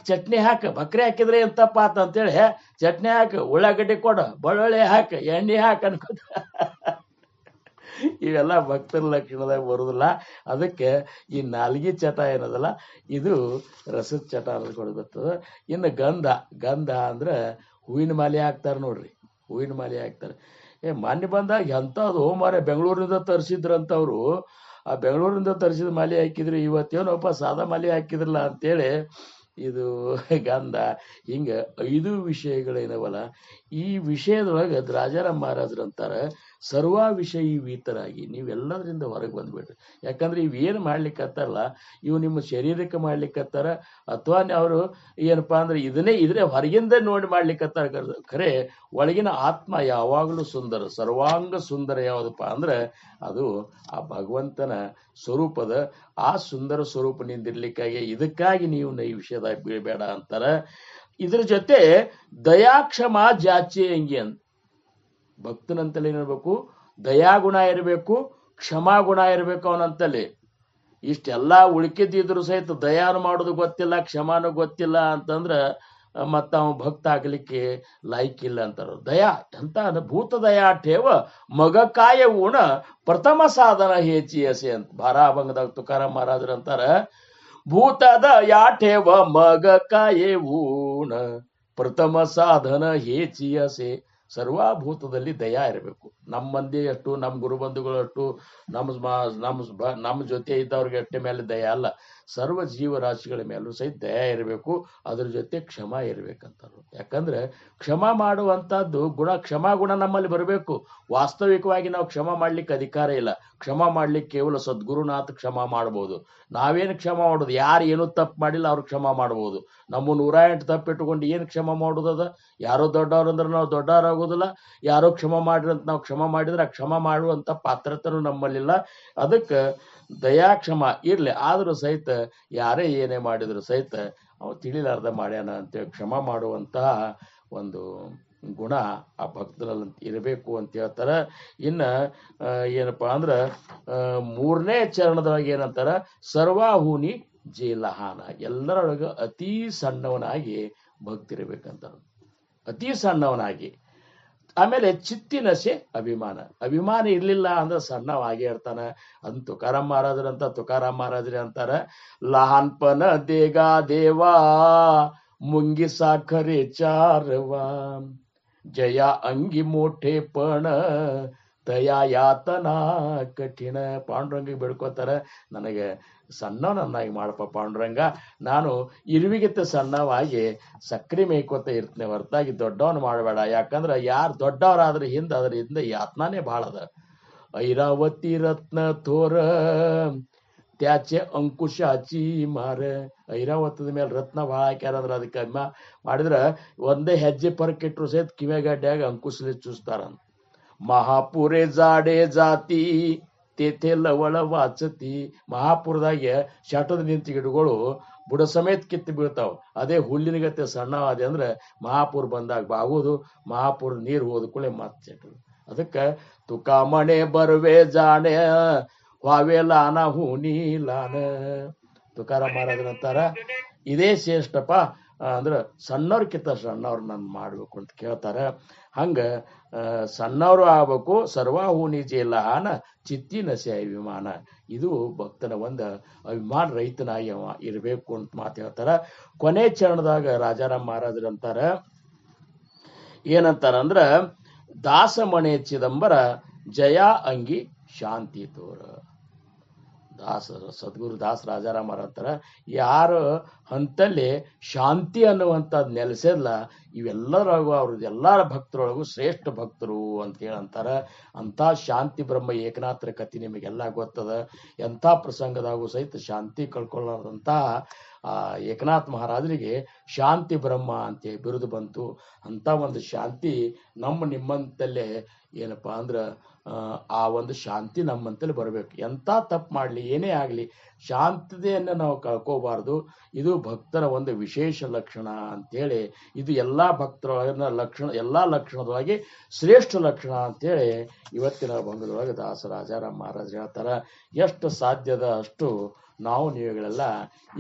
ಚಟ್ನಿ ಬಕ್ರಿ ಹಾಕಿದ್ರೆ ಏನ್ ತಪ್ಪ ಅಂತೇಳಿ ಚಟ್ನಿ ಉಳ್ಳಾಗಡ್ಡಿ ಕೊಡ, ಬೆಳ್ಳುಳ್ಳಿ ಎಣ್ಣೆ ಅನ್ಕೋತ ಇವೆಲ್ಲ ಭಕ್ತರ ಲಕ್ಷಣದಾಗ ಬರುದಿಲ್ಲ. ಅದಕ್ಕೆ ಈ ನಾಲ್ಗಿ ಚಟ ಏನದಲ್ಲ, ಇದು ರಸದ ಚಟ ಅನ್ನೋದು ಬರ್ತದ. ಇನ್ನು ಗಂಧ ಅಂದ್ರೆ ಹೂವಿನ ಮಾಲೆ ಹಾಕ್ತಾರೆ ನೋಡ್ರಿ, ಹೂವಿನ ಮಾಲೆ ಹಾಕ್ತಾರೆ. ಮಾನ್ಯ ಬಂದಾಗ ಎಂಥದ್ದು ಮಾರೆ ಬೆಂಗಳೂರಿಂದ ತರಿಸಿದ್ರಂತವ್ರು. ಆ ಬೆಂಗಳೂರಿಂದ ತರಿಸಿದ ಮಾಲೆ ಹಾಕಿದ್ರು, ಇವತ್ತೇನಪ್ಪ ಸಾದಾ ಮಾಲೆ ಹಾಕಿದ್ರಲ್ಲ ಅಂತೇಳಿ ಇದು ಗಂಧ. ಹಿಂಗ 5 ವಿಷಯಗಳೇನವಲ್ಲ. ಈ ವಿಷಯದೊಳಗೆ ರಾಜಾರಾಮ್ ಮಹಾರಾಜರು ಅಂತಾರೆ, ಸರ್ವ ವಿಷಯೀತರಾಗಿ ನೀವೆಲ್ಲದರಿಂದ ಹೊರಗೆ ಬಂದ್ಬಿಡ್ರಿ. ಯಾಕಂದ್ರೆ ಇವೇನು ಮಾಡ್ಲಿಕ್ಕತ್ತಾರಲ್ಲ ಇವು ನಿಮ್ಮ ಶರೀರಕ್ಕೆ ಮಾಡ್ಲಿಕ್ಕತ್ತಾರ, ಅಥವಾ ಅವರು ಏನಪ್ಪಾ ಅಂದ್ರೆ ಇದ್ರೆ ಹೊರಗಿಂದ ನೋಡಿ ಮಾಡ್ಲಿಕ್ಕತ್ತಾರ. ಖರೆ ಒಳಗಿನ ಆತ್ಮ ಯಾವಾಗಲೂ ಸುಂದರ, ಸರ್ವಾಂಗ ಸುಂದರ ಯಾವುದಪ್ಪ ಅಂದ್ರೆ ಅದು ಆ ಭಗವಂತನ ಸ್ವರೂಪದ ಆ ಸುಂದರ ಸ್ವರೂಪ ನಿಂದಿರ್ಲಿಕ್ಕಾಗಿ ಇದಕ್ಕಾಗಿ ನೀವು ಈ ವಿಷಯದಾಗ ಬೀಳಬೇಡ ಅಂತಾರ. ಇದ್ರ ಜೊತೆ ದಯಾಕ್ಷಮ ಜಾಚೆ ಹೆಂಗೆ ಅಂತ ಭಕ್ತನಂತಲ್ಲಿ ಏನಿರ್ಬೇಕು, ದಯಾಗುಣ ಇರಬೇಕು, ಕ್ಷಮಾಗುಣ ಇರಬೇಕು ಅವನಂತಲ್ಲಿ. ಇಷ್ಟೆಲ್ಲ ಉಳ್ಕಿದ್ದಿದ್ರು ಸಹಿತ ದಯಾನು ಮಾಡೋದು ಗೊತ್ತಿಲ್ಲ, ಕ್ಷಮಾನು ಗೊತ್ತಿಲ್ಲ ಅಂತಂದ್ರ ಮತ್ತ ಅವ ಭಕ್ತ ಆಗ್ಲಿಕ್ಕೆ ಲಾಯ್ಕಿಲ್ಲ ಅಂತಾರ. ದಯಾ ಅಂತ ಭೂತ ದಯಾ ಠೇವ ಮಗಕಾಯ ಉಣ ಪ್ರಥಮ ಸಾಧನ ಹೇಚಿಯಸೆ ಅಂತ ಭಾರಾಭಂಗದಾಗ ತುಕಾರಾಮ್ ಮಹಾರಾಜರು ಅಂತಾರ. ಭೂತದ ಯಾಠೇವ ಮಗಕಾಯೆ ಊಣ ಪ್ರಥಮ ಸಾಧನ ಹೇಚಿಯಸೆ. ಸರ್ವಭೂತದಲ್ಲಿ ದಯಾ ಇರಬೇಕು. ನಮ್ಮ ಮಂದಿ ಅಷ್ಟು, ನಮ್ಮ ಗುರುಬಂಧುಗಳಷ್ಟು, ನಮ್ಮ ಜೊತೆ ಇದ್ದವ್ರಿಗೆ ಅಷ್ಟೇ ಮೇಲೆ ದಯಾ ಅಲ್ಲ, ಸರ್ವ ಜೀವರಾಶಿಗಳ ಮೇಲೂ ಸಹಿತ ದಯಾ ಇರಬೇಕು. ಅದ್ರ ಜೊತೆ ಕ್ಷಮ ಇರ್ಬೇಕಂತಾರು. ಯಾಕಂದ್ರೆ ಕ್ಷಮ ಮಾಡುವಂತಹದ್ದು ಗುಣ, ಕ್ಷಮಾ ಗುಣ ನಮ್ಮಲ್ಲಿ ಬರಬೇಕು. ವಾಸ್ತವಿಕವಾಗಿ ನಾವು ಕ್ಷಮ ಮಾಡ್ಲಿಕ್ಕೆ ಅಧಿಕಾರ ಇಲ್ಲ. ಕ್ಷಮ ಮಾಡ್ಲಿಕ್ಕೆ ಕೇವಲ ಸದ್ಗುರುನಾಥ ಕ್ಷಮ ಮಾಡ್ಬೋದು. ನಾವೇನು ಕ್ಷಮ ಮಾಡೋದು? ಯಾರು ಏನೂ ತಪ್ಪು ಮಾಡಿಲ್ಲ ಅವ್ರು ಕ್ಷಮ ಮಾಡ್ಬೋದು. ನಮ್ಮ 108 ತಪ್ಪು ಇಟ್ಕೊಂಡು ಏನು ಕ್ಷಮ ಮಾಡೋದದ? ಯಾರೋ ದೊಡ್ಡವ್ರಂದ್ರೆ ನಾವು ದೊಡ್ಡವರಾಗೋದಿಲ್ಲ, ಯಾರೋ ಕ್ಷಮ ಮಾಡ್ರಿ ಅಂತ ನಾವು ಕ್ಷಮ ಮಾಡಿದ್ರೆ ಆ ಕ್ಷಮ ಮಾಡುವಂತ ಪಾತ್ರತನೂ ನಮ್ಮಲ್ಲಿಲ್ಲ. ಅದಕ್ಕೆ ದಯಾ ಕ್ಷಮ ಇರ್ಲಿ. ಆದ್ರೂ ಸಹಿತ ಯಾರೇ ಏನೇ ಮಾಡಿದ್ರು ಸಹಿತ ಅವ ತಿಳಿಲಾರ್ದ ಮಾಡ್ಯಾನ ಅಂತೇಳಿ ಕ್ಷಮ ಮಾಡುವಂತಹ ಒಂದು ಗುಣ ಆ ಭಕ್ತರಲ್ಲಿ ಇರಬೇಕು ಅಂತ ಹೇಳ್ತಾರ. ಇನ್ನ ಏನಪ್ಪಾ ಅಂದ್ರ 3ನೇ ಚರಣದೊಳಗೆ ಏನಂತಾರ, ಸರ್ವಾಹೂನಿ ಜೇಲಹಾನ, ಎಲ್ಲರೊಳಗ ಅತೀ ಸಣ್ಣವನಾಗಿ ಭಕ್ತಿರ್ಬೇಕಂತಾರ, ಅತೀ ಸಣ್ಣವನಾಗಿ. ಆಮೇಲೆ ಚಿತ್ತಿನಸೆ ಅಭಿಮಾನ, ಅಭಿಮಾನ ಇರ್ಲಿಲ್ಲ ಅಂದ್ರೆ ಸಣ್ಣವಾಗೇ ಇರ್ತಾನ. ಅಂತ ತುಕಾರಾಮ್ ಮಹಾರಾಜರಂತ ತುಕಾರಾಮ್ ಮಹಾರಾಜರೇ ಅಂತಾರ, ಲಹಾನ್ಪನ ದೇಗಾ ದೇವಾ मुंगी साखरे चारवा जया अंगी मोठे पण ತಯಾ ಯಾತನಾ ಕಠಿಣ. ಪಾಂಡುರಂಗಿಗೆ ಬೇಡ್ಕೋತಾರ, ನನಗೆ ಸಣ್ಣವನನ್ನಾಗಿ ಮಾಡಪ್ಪ ಪಾಂಡುರಂಗ, ನಾನು ಇರುವಿಗಿತ್ತ ಸಣ್ಣವಾಗಿ ಸಕ್ರೆ ಮೇಯ್ಕೋತ ಇರ್ತೇನೆ, ಹೊರತಾಗಿ ದೊಡ್ಡವನು ಮಾಡಬೇಡ. ಯಾಕಂದ್ರೆ ಯಾರು ದೊಡ್ಡವರಾದ್ರೆ ಅದ್ರ ಹಿಂದೆ ಯಾತ್ನಾನೇ ಭಾಳ ಅದ. ಐರಾವತಿ ರತ್ನ ತೋರ त्याचे अंकुशाची मार. ಐರಾವತದ ಮೇಲೆ ರತ್ನ ಭಾಳ ಹಾಕ್ಯಾರಂದ್ರ ಅದಕ್ಕೆ ಮಾಡಿದ್ರ ಒಂದೇ ಹೆಜ್ಜೆ ಪರಕ್ಕಿಟ್ರು ಸಹಿತ ಕಿವೆಗಡ್ಡ್ಯಾಗ ಅಂಕುಶಲಿ ಚೂಸ್ತಾರ. ಮಹಾಪುರೆ ಜಾಡೆ ಜಾತಿ ತೇಥೆ ಲವಳ ವಾಚತಿ. ಮಹಾಪುರದಾಗ ಶಟದ ನಿಂತ ಗಿಡಗಳು ಬುಡ ಸಮೇತ ಕಿತ್ತು ಬೀಳ್ತಾವ. ಅದೇ ಹುಲ್ಲಿನಗತ್ತೆ ಸಣ್ಣವಾದೆ ಅಂದ್ರೆ ಮಹಾಪುರ ಬಂದಾಗ ಬಾಗೋದು, ಮಹಾಪುರ ನೀರು ಹೋದ ಕೂಡಲೇ ಮತ್ತೆ ಶಟದು. ಅದಕ್ಕೆ ತುಕಾಮಣೆ ಬರುವೆ ಜಾಣೆ ವಾವೆ ಲಾನ ಹೂನಿ ಲಾನ. ತುಕಾರಾಮ್ ಮಹಾರಾಜರಂತಾರ, ಇದೇ ಶ್ರೇಷ್ಠಪ್ಪ ಅಂದ್ರ ಸಣ್ಣವ್ರಕ್ಕಿಂತ ಸಣ್ಣವ್ರ ನಾನು ಮಾಡ್ಬೇಕು ಅಂತ ಕೇಳ್ತಾರ. ಹಂಗ ಸಣ್ಣವರು ಆಗ್ಬೇಕು. ಸರ್ವಾಹೂನಿ ಜೇಲಹಾನ ಚಿತ್ತಿನಸೆ ಅಭಿಮಾನ. ಇದು ಭಕ್ತನ ಒಂದು ಅಭಿಮಾನ ರೈತನಾಗಿ ಅವ ಇರಬೇಕು ಅಂತ ಮಾತು ಹೇಳ್ತಾರ. ಕೊನೆ ಚರಣದಾಗ ರಾಜಾರಾಮ್ ಮಹಾರಾಜರಂತಾರ, ಏನಂತಾರ ಅಂದ್ರ, ದಾಸಮಣೆ ಚಿದಂಬರ ಜಯಾ ಅಂಗಿ ಶಾಂತಿ ತೋರ. ಸದ್ಗುರು ದಾಸ ರಾಜಾರಾಮರ ಅಂತಾರ, ಯಾರು ಹಂತಲ್ಲಿ ಶಾಂತಿ ಅನ್ನುವಂಥದ್ದು ನೆಲೆಸಲ್ಲ ಇವೆಲ್ಲರಾಗೂ ಅವ್ರದ್ದು ಎಲ್ಲರ ಭಕ್ತರೊಳಗೂ ಶ್ರೇಷ್ಠ ಭಕ್ತರು ಅಂತ ಹೇಳಂತಾರ. ಅಂಥ ಶಾಂತಿ ಬ್ರಹ್ಮ ಏಕನಾಥರ ಕಥೆ ನಿಮಗೆಲ್ಲ ಗೊತ್ತದ. ಎಂಥ ಪ್ರಸಂಗದಾಗೂ ಸಹಿತ ಶಾಂತಿ ಕಳ್ಕೊಳ್ಳಾರ್ದಂಥ ಏಕನಾಥ್ ಮಹಾರಾಜರಿಗೆ ಶಾಂತಿ ಬ್ರಹ್ಮ ಅಂತ ಬಿರುದು ಬಂತು. ಅಂತ ಒಂದು ಶಾಂತಿ ನಿಮ್ಮಂತಲ್ಲೇ ಏನಪ್ಪಾ ಅಂದ್ರ ಆ ಒಂದು ಶಾಂತಿ ನಮ್ಮಂತಲ್ಲಿ ಬರಬೇಕು. ಎಂಥ ತಪ್ಪು ಮಾಡಲಿ ಏನೇ ಆಗಲಿ ಶಾಂತತೆಯನ್ನು ನಾವು ಕಳ್ಕೋಬಾರ್ದು. ಇದು ಭಕ್ತರ ಒಂದು ವಿಶೇಷ ಲಕ್ಷಣ ಅಂತೇಳಿ, ಇದು ಎಲ್ಲ ಭಕ್ತರೊಳಗಿನ ಲಕ್ಷಣ, ಎಲ್ಲ ಲಕ್ಷಣದೊಳಗೆ ಶ್ರೇಷ್ಠ ಲಕ್ಷಣ ಅಂತೇಳಿ ಇವತ್ತಿನ ಭಂಗದೊಳಗೆ ದಾಸ ರಾಜಾರಾಮ್ ಮಹಾರಾಜ್ ಹೇಳ್ತಾರ. ಎಷ್ಟು ಸಾಧ್ಯದ ಅಷ್ಟು ನಾವು ನೀವುಗಳೆಲ್ಲ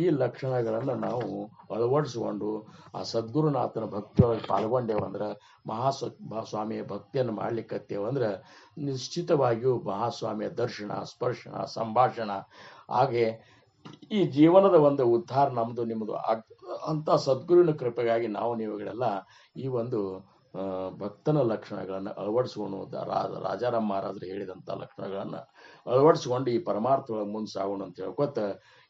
ಈ ಲಕ್ಷಣಗಳನ್ನು ನಾವು ಅಳವಡಿಸಿಕೊಂಡು ಆ ಸದ್ಗುರುನಾಥನ ಭಕ್ತಿಯೊಳಗೆ ಪಾಲ್ಗೊಂಡೇವಂದ್ರೆ, ಮಹಾಸ್ವಾಮಿಯ ಭಕ್ತಿಯನ್ನು ಮಾಡ್ಲಿಕ್ಕತ್ತೇವಂದ್ರೆ ನಿಶ್ಚಿತವಾಗಿಯೂ ಮಹಾಸ್ವಾಮಿಯ ದರ್ಶನ, ಸ್ಪರ್ಶನ, ಸಂಭಾಷಣ ಹಾಗೆ ಈ ಜೀವನದ ಒಂದು ಉದ್ಧಾರ ನಮ್ದು ನಿಮ್ಮದು ಅಂತ ಸದ್ಗುರುವಿನ ಕೃಪೆಗಾಗಿ ನಾವು ನೀವುಗಳೆಲ್ಲ ಈ ಒಂದು ಭಕ್ತನ ಲಕ್ಷಣಗಳನ್ನು ಅಳವಡಿಸಿಕೊಂಡು ರಾಜಾರಾಮ್ ಮಹಾರಾಜರು ಹೇಳಿದಂಥ ಲಕ್ಷಣಗಳನ್ನು ಅಳವಡಿಸಿಕೊಂಡು ಈ ಪರಮಾರ್ಥದೊಳಗೆ ಮುಂದೆ ಸಾಗೋಣ ಅಂತ ಹೇಳ್ಕೊತ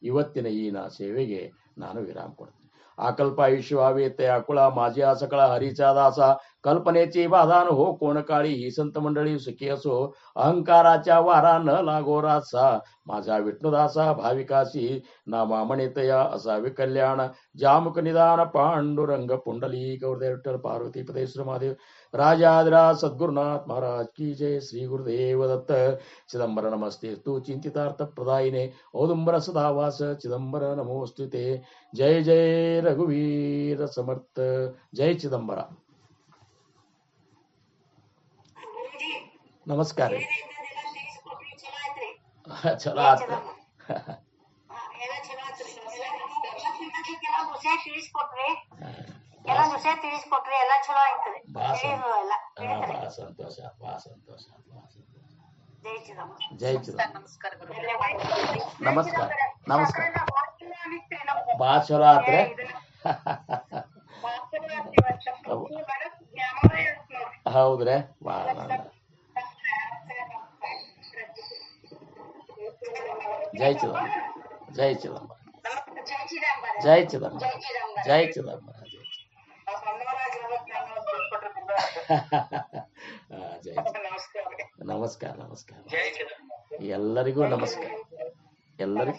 ಇವತ್ತಿನ ಈ ಸೇವೆಗೆ ನಾನು ವಿರಾಮ ಕೊಡ್ತೀನಿ. ಆಕಲ್ಪ ಆಯುಷ್ಯವಾವೇತೆ ಅಕುಳ ಮಾಜಿ ಆಸಕಳ ಹರಿಚಾದಾಸ कल्पनेची बाधा न हो कोण काळी, ही संत मंडळी सुखी असो, अहंकाराच्या वारा न लागो रासा, माझा विष्णुदासा भाविकाशी नामा म्हणितया असावे कल्याण, जामुक निदान पांडुरंग पुंडली गौरदेव विठ्ठल पार्वती पदेश्वर महादेव, राजाधिराज सद्गुरुनाथ महाराज की जय. श्री गुरुदेव दत्त. चिदंबर नमस्ते तू चिंतितार्थ प्रदायिने, औदुंबर सदावास चिदंबर नमोस्तुते. जय जय रघुवीर समर्थ. जय चिदंबरा. नमस्कार रे. चला आता ಎಲ್ಲ ವಿಷಯ ತಿಳಿಸ್ಕೊಟ್ರಿ, ಎಲ್ಲ ಚಲೋ ಆಯ್ತದೆ. ಭಾಳ ತಿಳಿಯುವುದೆಲ್ಲ ಭಾಳ ಸಂತೋಷ, ಭಾಳ ಸಂತೋಷ, ಭಾಳ ಸಂತೋಷ. ಜೈ ಚಿದಂಬರ. ಜೈ ಚಿದಂಬರ. ನಮಸ್ಕಾರ ಗುರು. ನಮಸ್ಕಾರ ನಮಸ್ಕಾರ. ಭಾಳ ಚಲೋ ಆತ್ರೆ. ಹೌದ್ರೆ. ಭಾಳ ಜೈ ಚಿದಂಬರ. ಜೈ ಚಿದಂಬರ. ಜೈ ಚಿದಂಬರ. ಜೈ ಚಿದಂಬರ. ಜೈ ನಮಸ್ಕಾರ ನಮಸ್ಕಾರ. ಎಲ್ಲರಿಗೂ ನಮಸ್ಕಾರ. ಎಲ್ಲರಿಗೂ